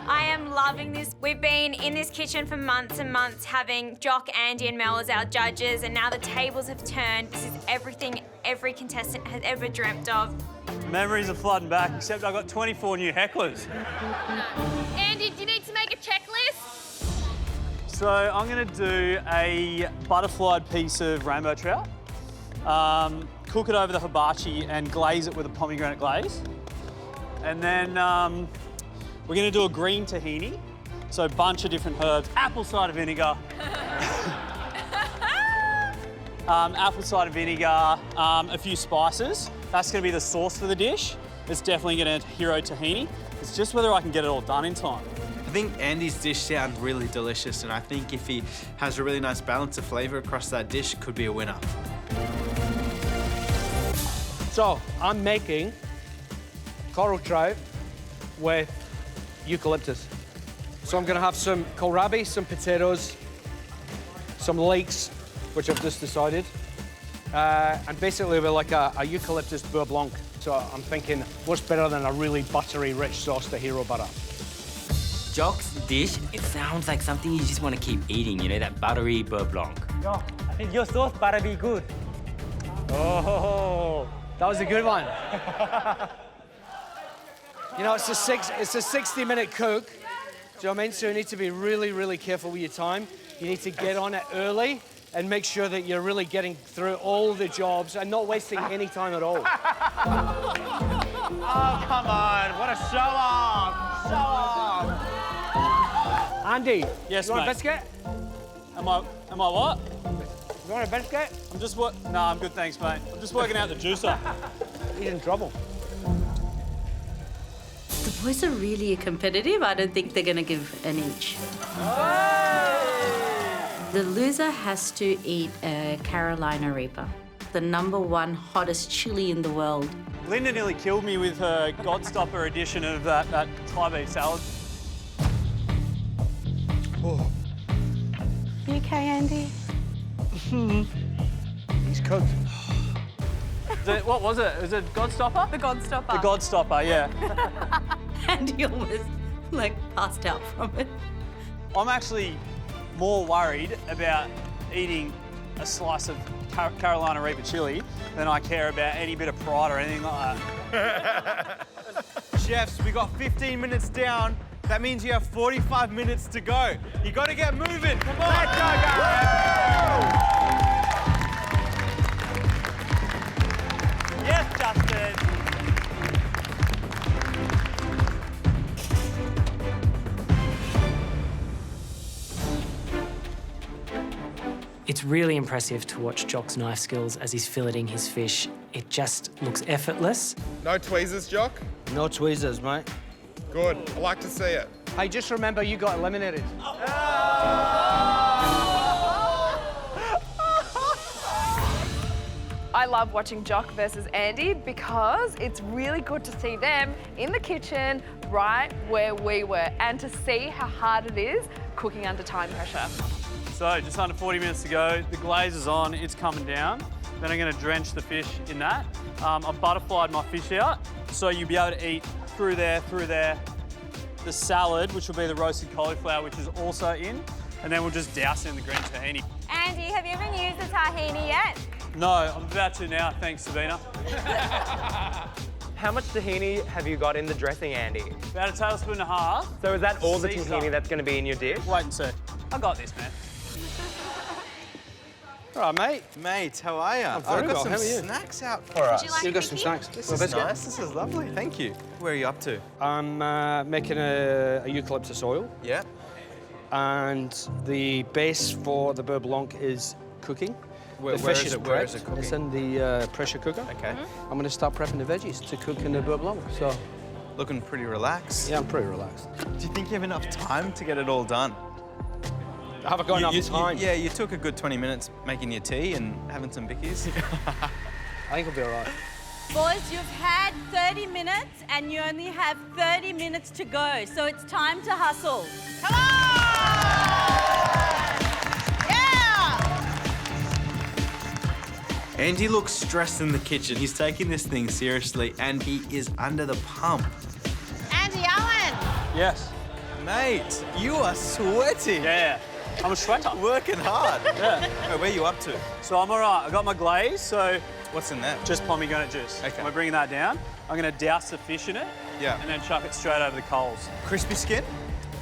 I am loving this. We've been in this kitchen for months and months having Jock, Andy and Mel as our judges, and now the tables have turned. This is everything every contestant has ever dreamt of. Memories are flooding back, except I got 24 new hecklers. Andy, do you need to make a checklist? So I'm going to do a butterflied piece of rainbow trout, cook it over the hibachi and glaze it with a pomegranate glaze. And then we're going to do a green tahini, so a bunch of different herbs, apple cider vinegar, a few spices. That's going to be the sauce for the dish. It's definitely going to hero tahini. It's just whether I can get it all done in time. I think Andy's dish sounds really delicious, and I think if he has a really nice balance of flavour across that dish, it could be a winner. So, I'm making coral trout with eucalyptus. So I'm gonna have some kohlrabi, some potatoes, some leeks, which I've just decided. And basically we're like a eucalyptus beurre blanc. So I'm thinking, what's better than a really buttery, rich sauce to hero butter? Jock's dish, it sounds like something you just want to keep eating, you know, that buttery beurre blanc. Jock, I think your sauce better be good. Oh, that was a good one. You know, it's a 60-minute cook. Do you know what I mean? So you need to be really, really careful with your time. You need to get on it early and make sure that you're really getting through all the jobs and not wasting any time at all. Oh, come on. What a show-off. Show-off. Andy, Yes, you want mate. a biscuit? Am I what? You want a biscuit? I'm just what? No, I'm good, thanks, mate. I'm just working out the juicer. He's in trouble. The boys are really competitive. I don't think they're going to give an inch. The loser has to eat a Carolina Reaper, the #1 hottest chili in the world. Linda nearly killed me with her Godstopper edition of that Thai beef salad. Oh. You okay, Andy? He's cooked. What was it? Was it Godstopper? The Godstopper. The Godstopper, yeah. And he almost, like, passed out from it. I'm actually more worried about eating a slice of Carolina Reaper chili than I care about any bit of pride or anything like that. Chefs, we got 15 minutes down. That means you have 45 minutes to go. You got to get moving. Come on. Let's go, guys. Yes, Justin. It's really impressive to watch Jock's knife skills as he's filleting his fish. It just looks effortless. No tweezers, Jock? No tweezers, mate. Good. I like to see it. Hey, just remember you got eliminated. I love watching Jock versus Andy because it's really good to see them in the kitchen right where we were and to see how hard it is cooking under time pressure. So just under 40 minutes to go. The glaze is on, it's coming down. Then I'm going to drench the fish in that. I've butterflied my fish out, so you'll be able to eat through there. The salad, which will be the roasted cauliflower, which is also in, and then we'll just douse it in the green tahini. Andy, have you ever used the tahini yet? No, I'm about to now, thanks, Sabina. How much tahini have you got in the dressing, Andy? About a tablespoon and a half. So is that all the Sea tahini salt. that's going to be in your dish? Wait and see. I got this, man. All right, mate. Mate, how are you? I'm very I've got well. some How are you? snacks out for us. you like You got some anything? snacks. This Want a is biscuit? nice. This is lovely. Thank you. Where are you up to? I'm making a eucalyptus oil. Yeah. And the base for the beurre blanc is cooking. Where the fish is is it? Where is prepped. it cooking? It's in the pressure cooker. Okay. I'm going to start prepping the veggies to cook in the beurre blanc. So, Looking pretty relaxed. yeah, I'm pretty relaxed. Do you think you have enough time to get it all done? I haven't got enough time. Yeah, you took a good 20 minutes making your tea and having some bickies. I think it'll be all right. Boys, you've had 30 minutes and you only have 30 minutes to go, so it's time to hustle. Come on! Yeah! Andy looks stressed in the kitchen. He's taking this thing seriously and he is under the pump. Andy Allen! Yes. Mate, you are sweaty. Yeah. I'm a sweater. Working hard. Yeah. Wait, where are you up to? So I'm all right. I got my glaze, so What's in that? just pomegranate juice. Okay. We're bringing that down. I'm going to douse the fish in it. Yeah. And then chuck it straight over the coals. Crispy skin?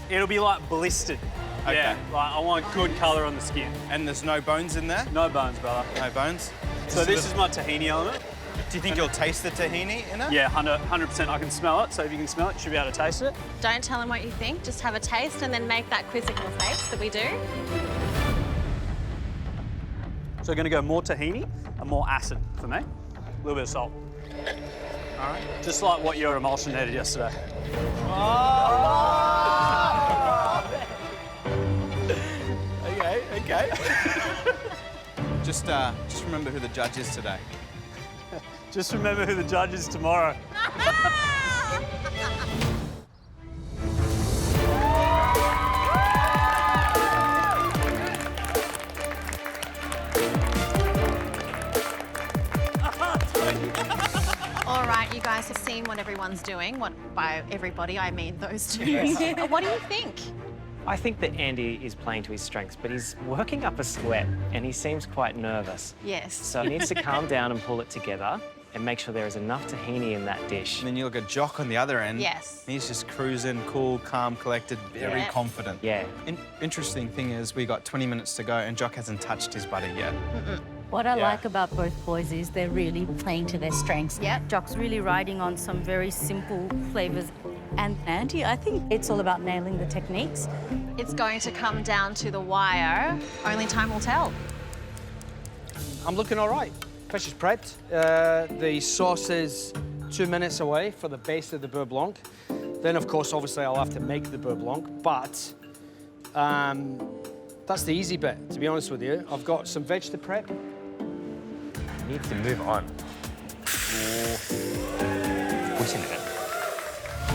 It'll be like blistered. Okay. Yeah. Like I want good colour on the skin. And there's no bones in there? No bones, brother. No bones? So this is my tahini element. Do you think you'll taste the tahini in it? Yeah, 100%. I can smell it. So if you can smell it, you should be able to taste it. Don't tell them what you think, just have a taste and then make that quizzical face that we do. So we're going to go more tahini and more acid for me. A little bit of salt. All right. Just like what your emulsion needed yesterday. Okay. Just remember who the judge is today. Just remember who the judge is tomorrow. seen what everyone's doing. By everybody, I mean those two. What do you think? I think that Andy is playing to his strengths, but he's working up a sweat and he seems quite nervous. Yes. So he needs to calm down and pull it together and make sure there is enough tahini in that dish. And then you look at Jock on the other end. Yes. He's just cruising, cool, calm, collected, very Yes. confident. Yeah. Interesting thing is we got 20 minutes to go and Jock hasn't touched his butter yet. What I Yeah. like about both boys is they're really playing to their strengths. Yep. Jock's really riding on some very simple flavours. And Andy, I think it's all about nailing the techniques. It's going to come down to the wire. Only time will tell. I'm looking all right. Fish is prepped. The sauce is 2 minutes away for the base of the beurre blanc. Then, of course, obviously, I'll have to make the beurre blanc, but that's the easy bit, to be honest with you. I've got some veg to prep. You need to move on. Pushing it.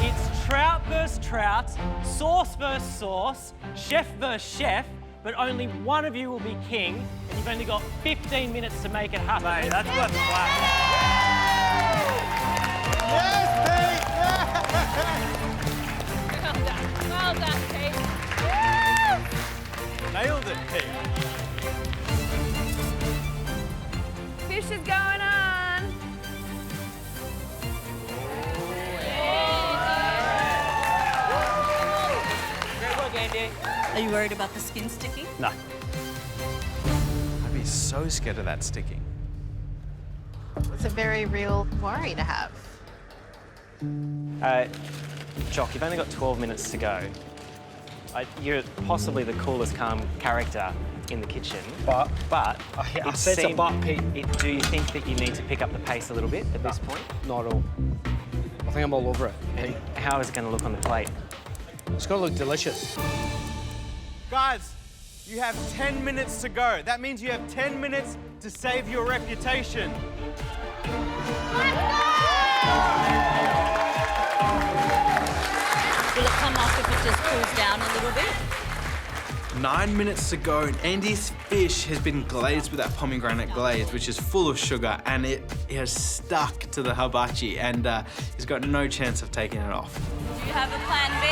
It's trout versus trout, sauce versus sauce, chef versus chef, but only one of you will be king, and you've only got 15 minutes to make it happen. Mate, that's worth a clap. Well done, Pete. Nailed it, Pete. Fish is going on. Great work, Andy. Are you worried about the skin sticking? No. I'd be so scared of that sticking. It's a very real worry to have. Jock, you've only got 12 minutes to go. You're possibly the coolest, calm character in the kitchen. But I it said it's a but, Pete. Do you think that you need to pick up the pace a little bit at this point? Not at all. I think I'm all over it. And how is it going to look on the plate? It's going to look delicious. Guys, you have 10 minutes to go. That means you have 10 minutes to save your reputation. Will it come off if it just cools down a little bit? 9 minutes to go, and Andy's fish has been glazed with that pomegranate glaze, which is full of sugar, and it has stuck to the hibachi, and he's got no chance of taking it off. Do you have a plan B?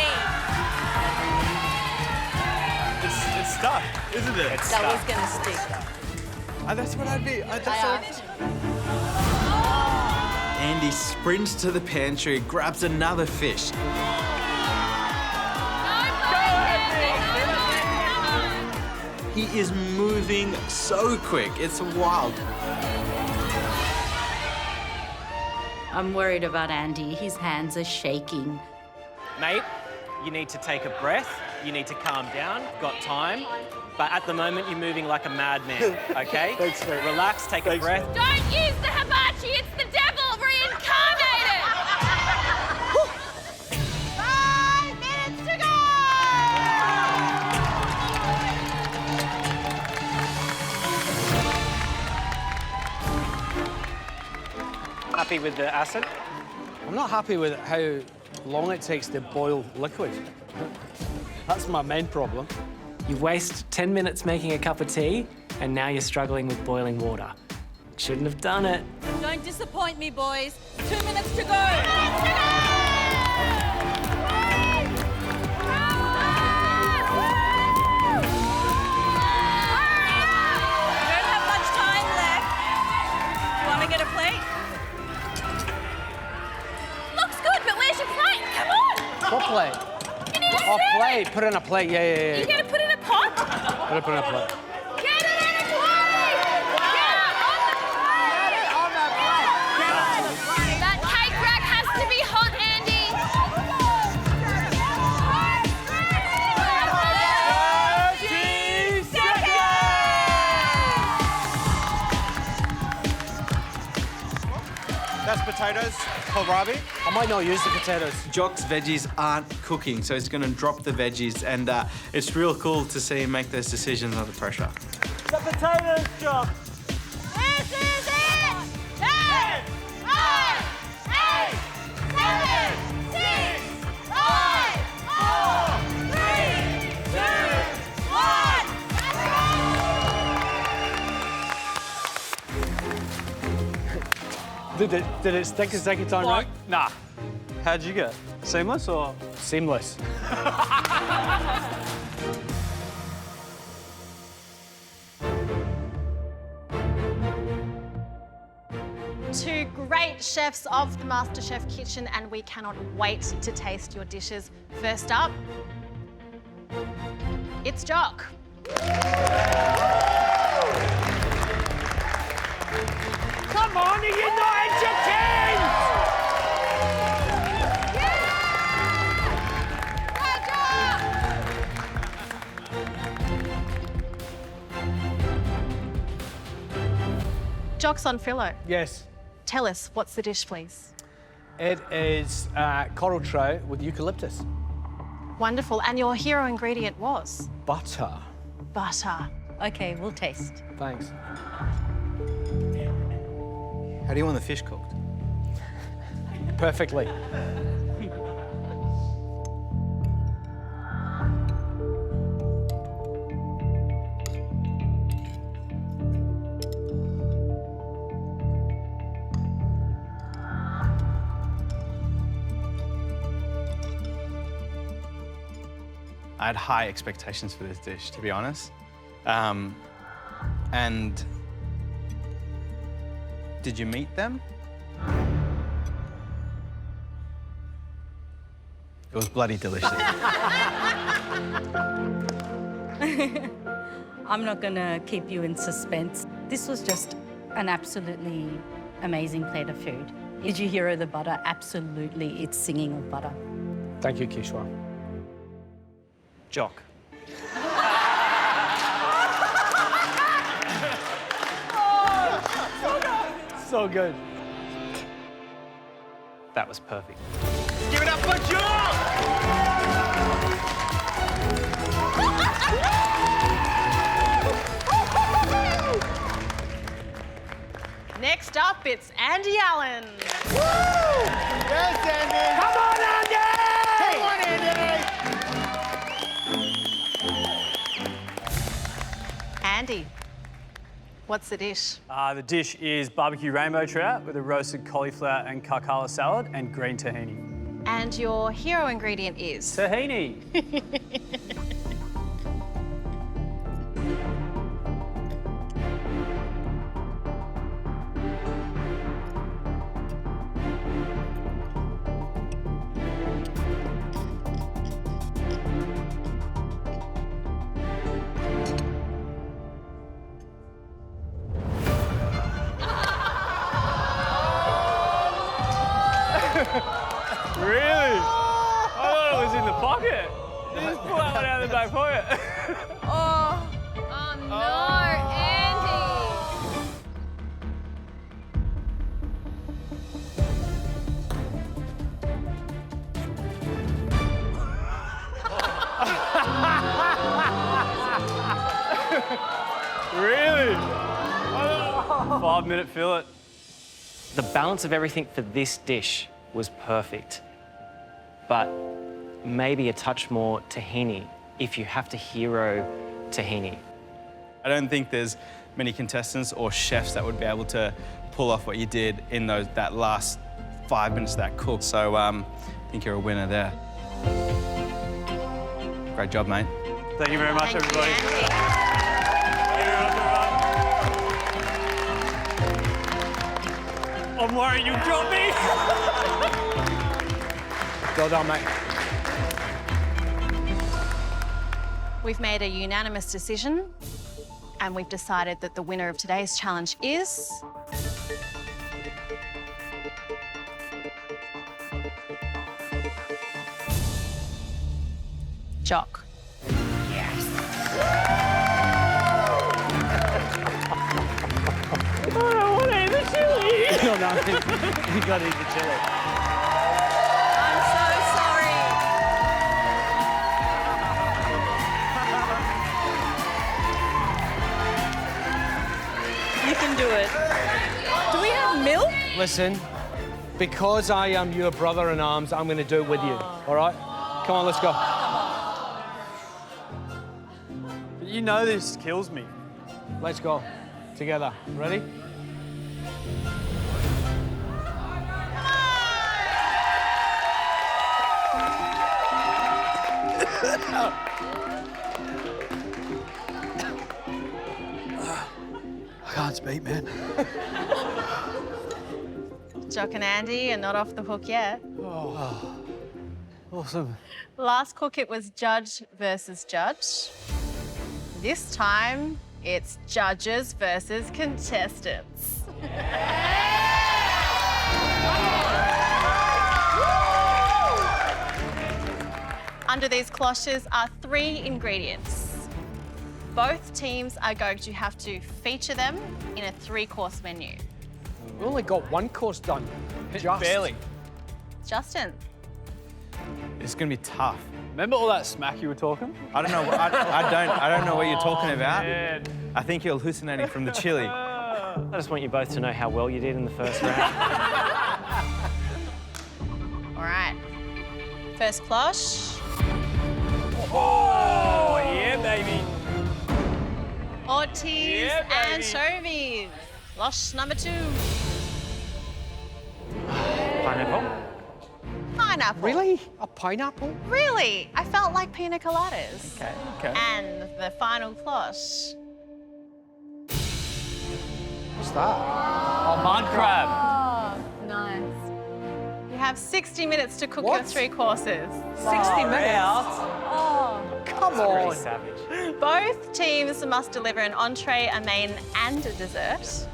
It's stuck, isn't it? That was going to stick. That's what I'd be. Andy sprints to the pantry, grabs another fish. He is moving so quick, it's wild. I'm worried about Andy. His hands are shaking. Mate, you need to take a breath. You need to calm down. Got time. But at the moment, you're moving like a madman, okay? Thanks, mate. Relax, take a breath. Don't use the hibachi, it's the devil reincarnated! 5 minutes to go! Happy with the acid? I'm not happy with how long it takes to boil liquid. That's my main problem. You waste 10 minutes making a cup of tea, and now you're struggling with boiling water. Shouldn't have done it. Don't disappoint me, boys. 2 minutes to go. We don't have much time left. Want to get a plate? Looks good, but where's your plate? Come on! What plate? You need a Oh, serving. plate. Put it in a plate. Yeah. You gonna put it in a pot? Put it in a plate. Get it in a plate! That cake rack has to be hot, Andy. 30 seconds! That's potatoes, kohlrabi. I might not use the potatoes. Jock's veggies aren't cooking, so he's gonna drop the veggies, and it's real cool to see him make those decisions under pressure. The potatoes, Jock. This is it! 10, 9, 8, 7, 6, 5, 4, 3, 2, 1. Did it stick the second time right? Nah. How'd you go? Seamless or? Seamless. Two great chefs of the MasterChef kitchen, and we cannot wait to taste your dishes. First up, it's Jock. Come on, are you not entertained? Jock's on Philo. Yes. Tell us, what's the dish, please? It is coral trout with eucalyptus. Wonderful. And your hero ingredient was? Butter. Butter. Okay, we'll taste. Thanks. How do you want the fish cooked? Perfectly. I had high expectations for this dish, to be honest. And did you meet them? It was bloody delicious. I'm not gonna keep you in suspense. This was just an absolutely amazing plate of food. Did you hear the butter? Absolutely, it's singing of butter. Thank you, Kisha. Jock. So good. That was perfect. Give it up for Jock! Next up, it's Andy Allen. Woo! Yes, Andy! Come on, Andy! Andy, what's the dish? The dish is barbecue rainbow trout with a roasted cauliflower and carcala salad and green tahini. And your hero ingredient is? Tahini. Really? I thought it was in the pocket. You just pull that one out of the back pocket. Oh no, Andy! Really? 5-minute fillet. The balance of everything for this dish was perfect, but maybe a touch more tahini if you have to hero tahini. I don't think there's many contestants or chefs that would be able to pull off what you did in that last 5 minutes of that cook. So I think you're a winner there. Great job, mate. Thank you very much, everybody. I'm worried you dropped me. Well done, mate. We've made a unanimous decision, and we've decided that the winner of today's challenge is... Jock. I don't want to eat the chili! No, you gotta eat the chili. I'm so sorry. You can do it. Do we have milk? Listen, because I am your brother-in-arms, I'm gonna do it with you, all right? Come on, let's go. You know this kills me. Let's go. Together. Ready? I can't speak, man. Jock and Andy are not off the hook yet. Oh, awesome. Last cook, it was judge versus judge. This time, it's judges versus contestants. Under these cloches are 3 ingredients. Both teams are going to have to feature them in a 3-course menu. We only got 1 course done. Just. Barely. Justin. It's gonna be tough. Remember all that smack you were talking? I don't know. I don't know what you're talking about. Man. I think you're hallucinating from the chili. I just want you both to know how well you did in the first round. All right. First cloche. Oh, yeah, baby. Ortiz anchovies. Cloche number 2. Pineapple? Pineapple. Really? A pineapple? Really? I felt like pina coladas. Okay. And the final cloche. What's that? Oh, mud crab. Oh, nice. You have 60 minutes to cook your 3 courses. 60 minutes? Oh, come That's on. pretty savage. Both teams must deliver an entree, a main, and a dessert.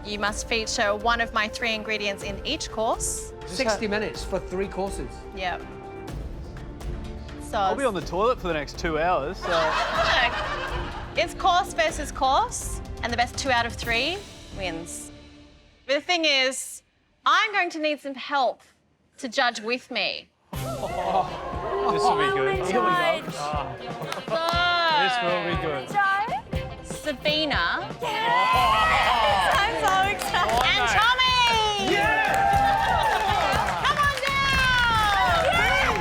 You must feature one of my 3 ingredients in each course. 60 minutes for 3 courses. Yep. So I'll be on the toilet for the next 2 hours, so... Look, it's course versus course, and the best 2 out of 3 wins. But the thing is, I'm going to need some help to judge with me. This will be good. Here we go. This will be good. Sabina. I'm so excited. And Tommy! Come on down!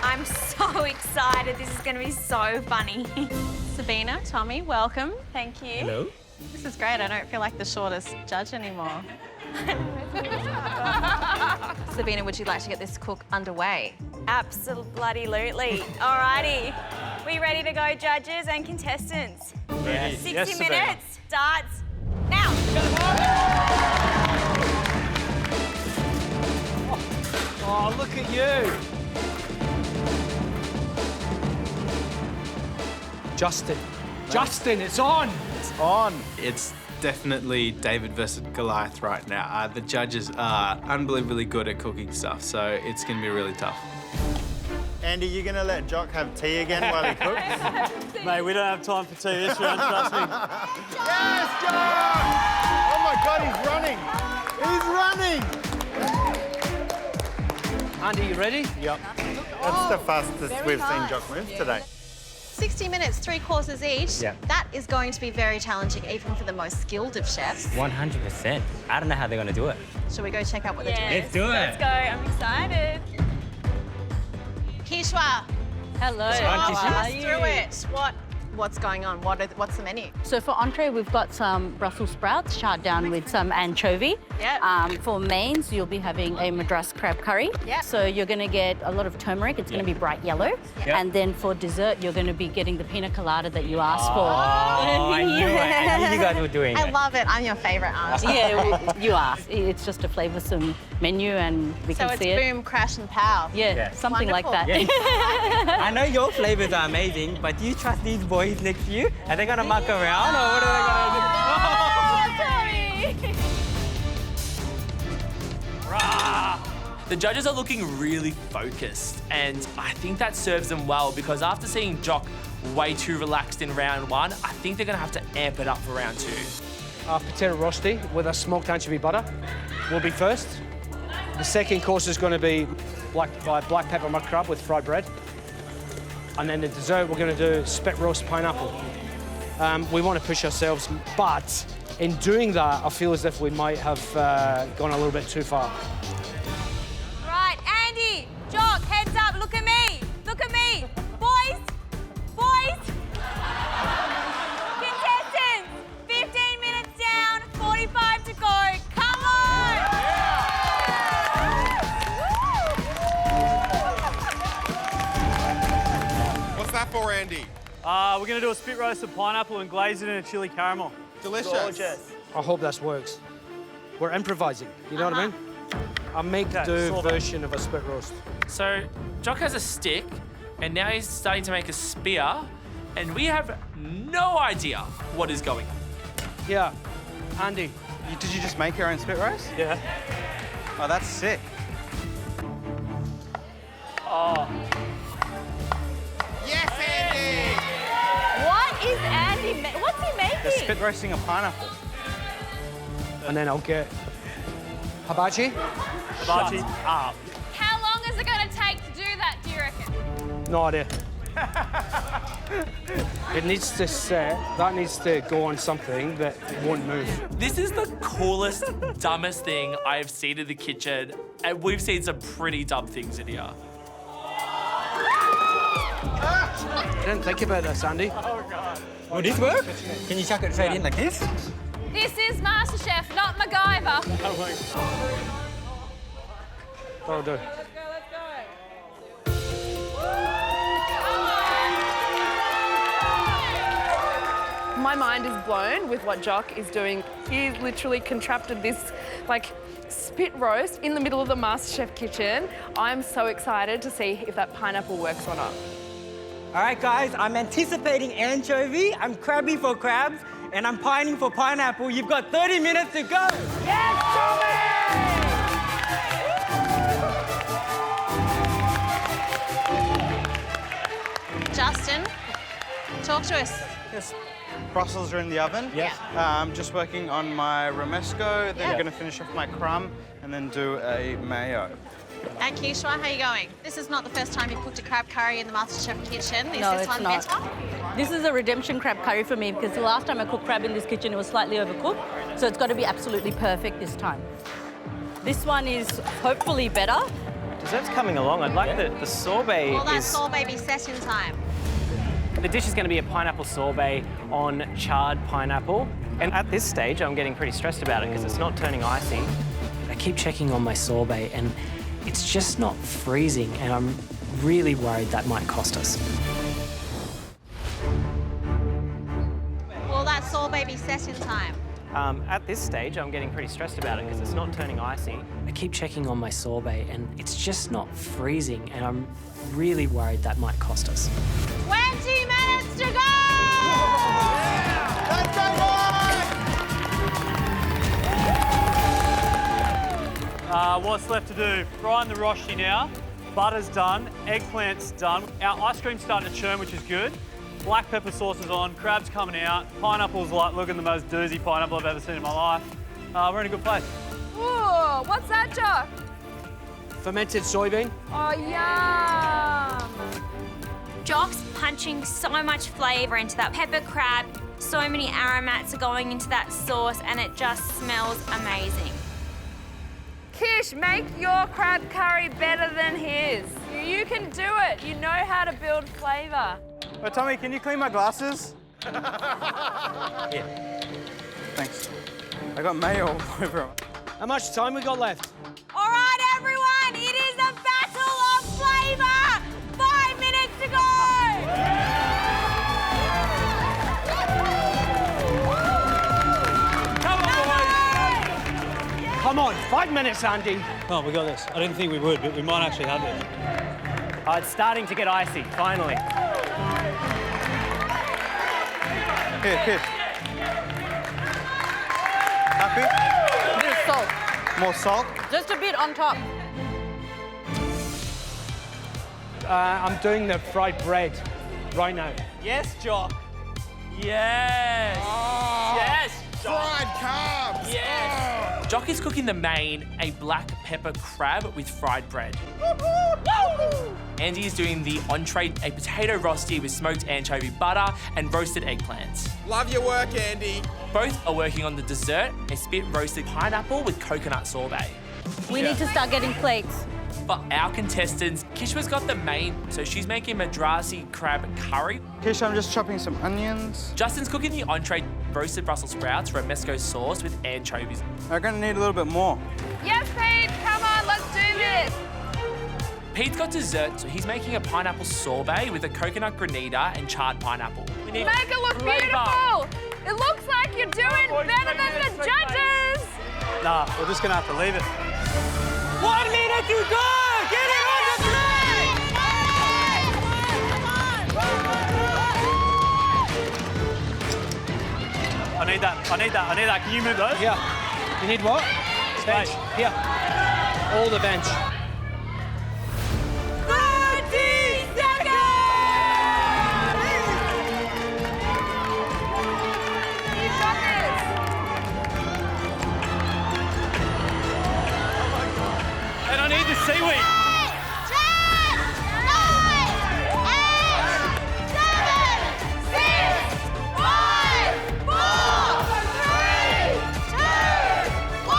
I'm so excited. This is going to be so funny. Sabina, Tommy, welcome. Thank you. Hello. This is great. I don't feel like the shortest judge anymore. Sabina, would you like to get this cook underway? Absolutely. Alrighty. We ready to go, judges and contestants? Ready. 60 Yes, Sabina. minutes starts now. Oh, look at you. Justin. Justin, it's on. It's on. It's definitely David versus Goliath right now. The judges are unbelievably good at cooking stuff, so it's going to be really tough. Andy, you gonna let Jock have tea again while he cooks? Mate, we don't have time for tea this round, trust me. Yes, Jock! Oh my God, he's running! He's running! Andy, you ready? Yep. That's the fastest we've seen Jock move today. 60 minutes, 3 courses each. Yeah. That is going to be very challenging, even for the most skilled of chefs. 100%. I don't know how they're going to do it. Shall we go check out what they're doing? Let's do it. Let's go. I'm excited. Kisha. Hello. Talk us through it. What's going on? What's the menu? So for entree, we've got some Brussels sprouts charred down with some anchovy. Yep. For mains, you'll be having a Madras crab curry. Yep. So you're going to get a lot of turmeric. It's going to be bright yellow. Yep. And then for dessert, you're going to be getting the pina colada that you asked for. Oh, I knew it. I knew you guys were doing I it. love it. I'm your favourite auntie. Yeah, you asked. It's just a flavoursome menu, and we So can it's see it. boom, crash, and pow. Yeah, something like that. Wonderful. I know your flavors are amazing, but do you trust these boys next to you? Are they gonna muck around, or what are they gonna do? The judges are looking really focused, and I think that serves them well because after seeing Jock way too relaxed in round 1, I think they're gonna have to amp it up for round 2. Potato rosti with a smoked anchovy butter will be first. The second course is going to be black pepper mud crab with fried bread. And then the dessert, we're going to do spit roast pineapple. We want to push ourselves, but in doing that, I feel as if we might have gone a little bit too far. Right, Andy, Jock, heads up, look at me. Look at me. Boys, contestants, 15 minutes down, 45 to go. Come on. We're going to do a spit roasted pineapple and glaze it in a chili caramel. Delicious. Gorgeous. I hope this works. We're improvising, you know what I mean? A make-do version of a spit roast. So, Jock has a stick, and now he's starting to make a spear, and we have no idea what is going on. Yeah, Andy. Did you just make your own spit roast? Yeah. Oh, that's sick. Oh. Yes, Andy! What is Andy? What's he making? They're spit roasting a pineapple. And then I'll get hibachi. Hibachi up. How long is it going to take to do that, do you reckon? No idea. It needs to set. That needs to go on something that won't move. This is the coolest, dumbest thing I have seen in the kitchen, and we've seen some pretty dumb things in here. I didn't think about this, Andy. Oh, God. Will this work? Can you chuck it straight in like this? This is MasterChef, not MacGyver. Oh, my God. That'll do. My mind is blown with what Jock is doing. He literally contracted this, like, spit roast in the middle of the MasterChef kitchen. I'm so excited to see if that pineapple works or not. All right, guys, I'm anticipating anchovy, I'm crabby for crabs, and I'm pining for pineapple. You've got 30 minutes to go. Yes, Justin, talk to us. Yes. Brussels are in the oven. Yes. I'm just working on my romesco, then I'm going to finish off my crumb, and then do a mayo. And Kisha, how are you going? This is not the first time you've cooked a crab curry in the MasterChef kitchen. Is No, this it's one not. better? This is a redemption crab curry for me because the last time I cooked crab in this kitchen, it was slightly overcooked. So it's got to be absolutely perfect this time. This one is hopefully better. Dessert's coming along. I'd like the sorbet Will that is... sorbet be set in time? The dish is going to be a pineapple sorbet on charred pineapple. And at this stage, I'm getting pretty stressed about it because it's not turning icy. I keep checking on my sorbet and it's just not freezing, and I'm really worried that might cost us. Will that sorbet be set in time? At this stage, I'm getting pretty stressed about it because it's not turning icy. I keep checking on my sorbet and it's just not freezing, and I'm really worried that might cost us. 20 minutes to go! Let's go, What's left to do? Frying the roshi now. Butter's done. Eggplant's done. Our ice cream's starting to churn, which is good. Black pepper sauce is on. Crab's coming out. Pineapple's like looking the most doozy pineapple I've ever seen in my life. We're in a good place. Ooh, what's that, Jock? Fermented soybean. Oh, yum! Jock's punching so much flavour into that pepper crab. So many aromats are going into that sauce and it just smells amazing. Kish, make your crab curry better than his. You can do it. You know how to build flavour. Oh, Tommy, can you clean my glasses? Yeah. Thanks. I got mayo all over them. How much time we got left? All right, everyone, it is a battle of flavour! 5 minutes to go! Come on, 5 minutes, Andy. Oh, we got this. I didn't think we would, but we might actually have this. Oh, it's starting to get icy, finally. Here. Happy? A bit of salt. More salt? Just a bit on top. I'm doing the fried bread right now. Yes, Jock. Yes. Oh, yes, Jock. fried carbs. Yes. Jock is cooking the main, a black pepper crab with fried bread. Andy is doing the entree, a potato rosti with smoked anchovy butter and roasted eggplants. Love your work, Andy. Both are working on the dessert, a spit roasted pineapple with coconut sorbet. We need to start getting plates. For our contestants, Kisha's got the main, so she's making madrasi crab curry. Kisha, I'm just chopping some onions. Justin's cooking the entree, roasted Brussels sprouts, romesco sauce with anchovies. I'm gonna need a little bit more. Yes, Pete, come on, let's do this. Pete's got dessert, so he's making a pineapple sorbet with a coconut granita and charred pineapple. We need Make it look flavour. beautiful. It looks like you're doing better than the judges. Nah, we're just gonna have to leave it. 1 minute to go! Get it on the plate! I need that. Can you move those? Yeah. You need what? Bench. Here. All the bench. 30 seconds! And I need the seaweed. 10, 9, 8, 7, 6, 5, 4, 3, 2, 1.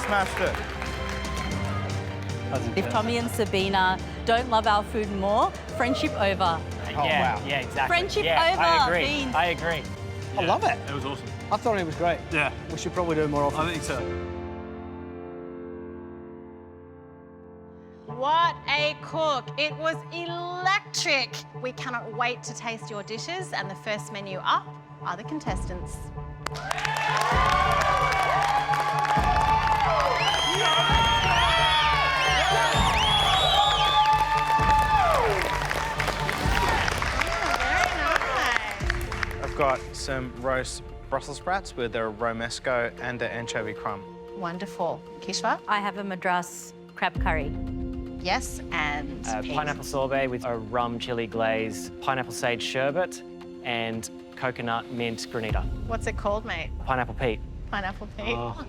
Smashed it. If Tommy and Sabina don't love our food more, friendship over. Yeah, exactly. Friendship yeah, over. I agree. Beans. I agree. I love it. It was awesome. I thought it was great. Yeah. We should probably do it more often. I think so. What a cook. It was electric. We cannot wait to taste your dishes, and the first menu up are the contestants. I've got some roast Brussels sprouts with a romesco and an anchovy crumb. Wonderful. Kisha? I have a Madras crab curry. Yes, and Pete. Pineapple sorbet with a rum chili glaze, pineapple sage sherbet, and coconut mint granita. What's it called, mate? Pineapple Pete. Pineapple Pete. Oh.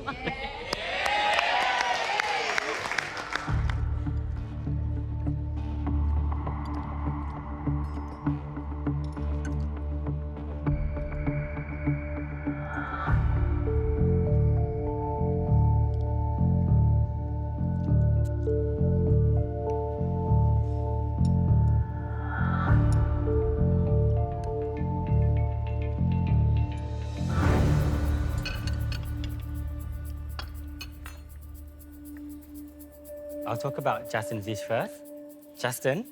I'll talk about Justin's dish first. Justin.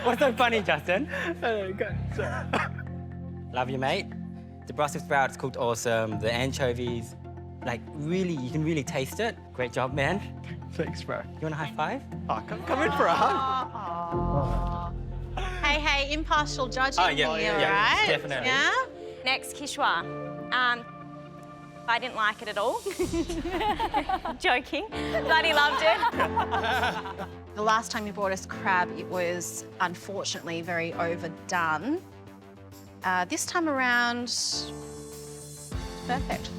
What's so funny, Justin? Love you, mate. The Brussels sprouts cooked awesome. The anchovies, like really, you can really taste it. Great job, man. Thanks, bro. You want a high five? Oh, come in for a hug. Hey, impartial judging here, yeah, right? definitely. Yeah? Next, Kishwa. I didn't like it at all. Joking. Bloody loved it. The last time you brought us crab, it was unfortunately very overdone. This time around, perfect.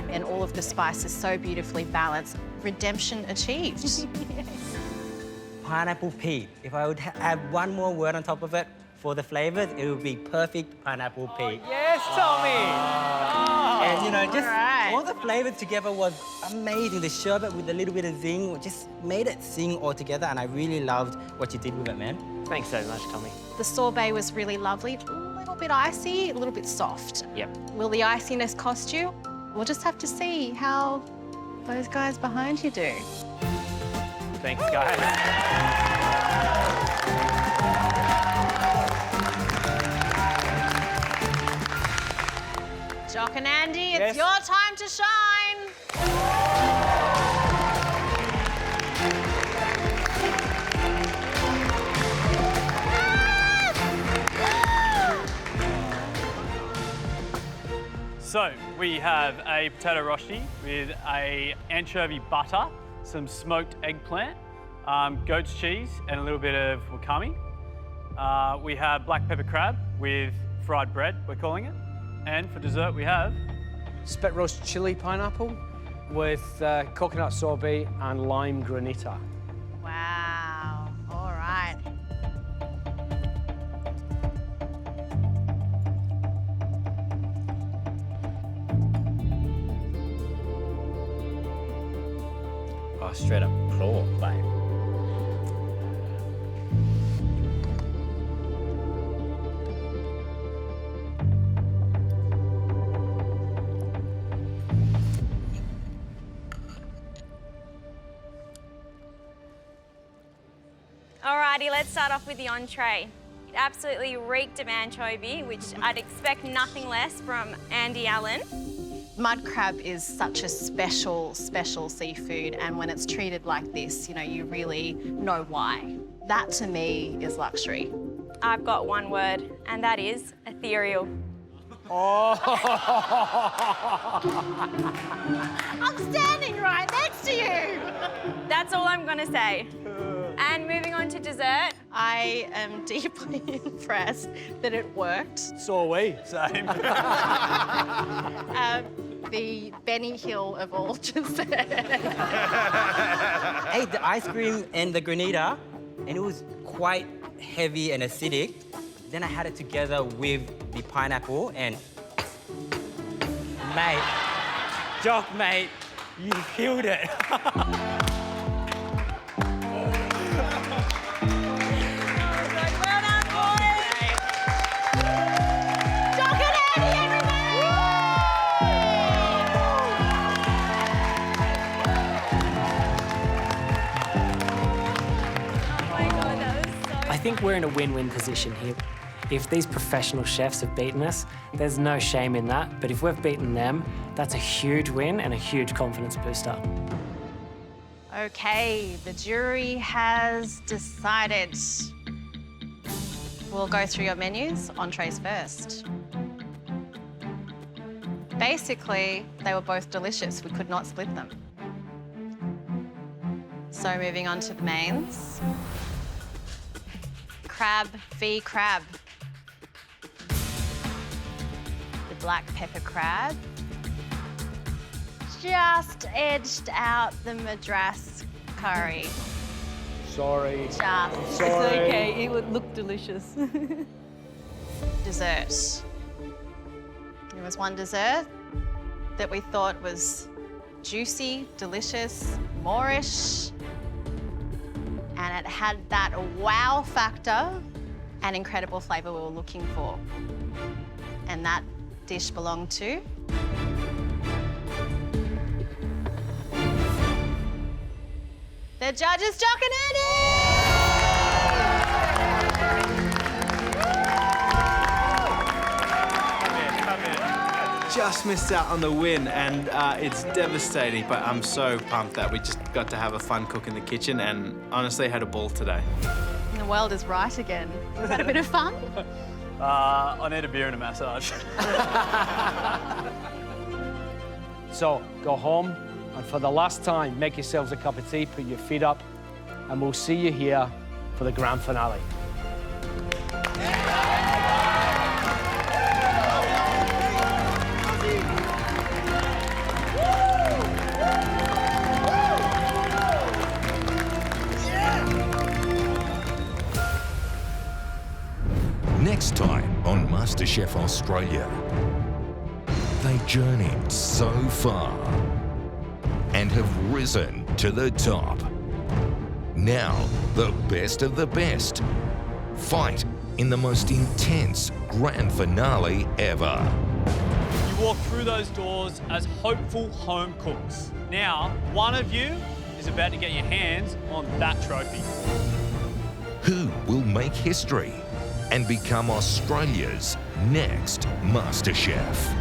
And all of the spices so beautifully balanced. Redemption achieved. Pineapple Pete. If I would add one more word on top of it for the flavors, it would be perfect pineapple Pete. Yes, Tommy! And you know, just all the flavors together was amazing. The sherbet with a little bit of zing just made it sing all together, and I really loved what you did with it, man. Thanks so much, Tommy. The sorbet was really lovely. A little bit icy, a little bit soft. Yep. Will the iciness cost you? We'll just have to see how those guys behind you do. Thanks, guys. Jock and Andy, Yes. it's your time to shine. So we have a potato rosti with a anchovy butter, some smoked eggplant, goat's cheese, and a little bit of wakame. We have black pepper crab with fried bread, we're calling it. And for dessert, we have Spit roast chili pineapple with coconut sorbet and lime granita. Wow. All right. Oh, straight up claw, like. Alrighty, let's start off with the entree. It absolutely reeked of anchovy, which I'd expect nothing less from Andy Allen. Mud crab is such a special, special seafood, and when it's treated like this, you know, you really know why. That to me is luxury. I've got one word, and that is ethereal. Oh! I'm standing right next to you! That's all I'm gonna say. And moving on to dessert. I am deeply impressed that it worked. So are we. Same. The Benny Hill of all dessert. I ate the ice cream and the granita, and it was quite heavy and acidic. Then I had it together with the pineapple, and mate, Jock, mate, you killed it. I think we're in a win-win position here. If these professional chefs have beaten us, there's no shame in that. But if we've beaten them, that's a huge win and a huge confidence booster. Okay, the jury has decided. We'll go through your menus, entrees first. Basically, they were both delicious. We could not split them. So moving on to the mains. Crab v crab. The black pepper crab just edged out the Madras curry. Sorry. Just. Sorry. It's okay, it would look delicious. Dessert. There was one dessert that we thought was juicy, delicious, Moorish, and it had that wow factor and incredible flavour we were looking for. And that dish belonged to the judges, Jock and Just missed out on the win, and it's devastating, but I'm so pumped that we just got to have a fun cook in the kitchen, and honestly had a ball today. The world is right again. Was that a bit of fun? I need a beer and a massage. So, go home, and for the last time, make yourselves a cup of tea, put your feet up, and we'll see you here for the grand finale. Next time on MasterChef Australia, they journeyed so far and have risen to the top. Now, the best of the best fight in the most intense grand finale ever. You walk through those doors as hopeful home cooks. Now, one of you is about to get your hands on that trophy. Who will make history and become Australia's next MasterChef?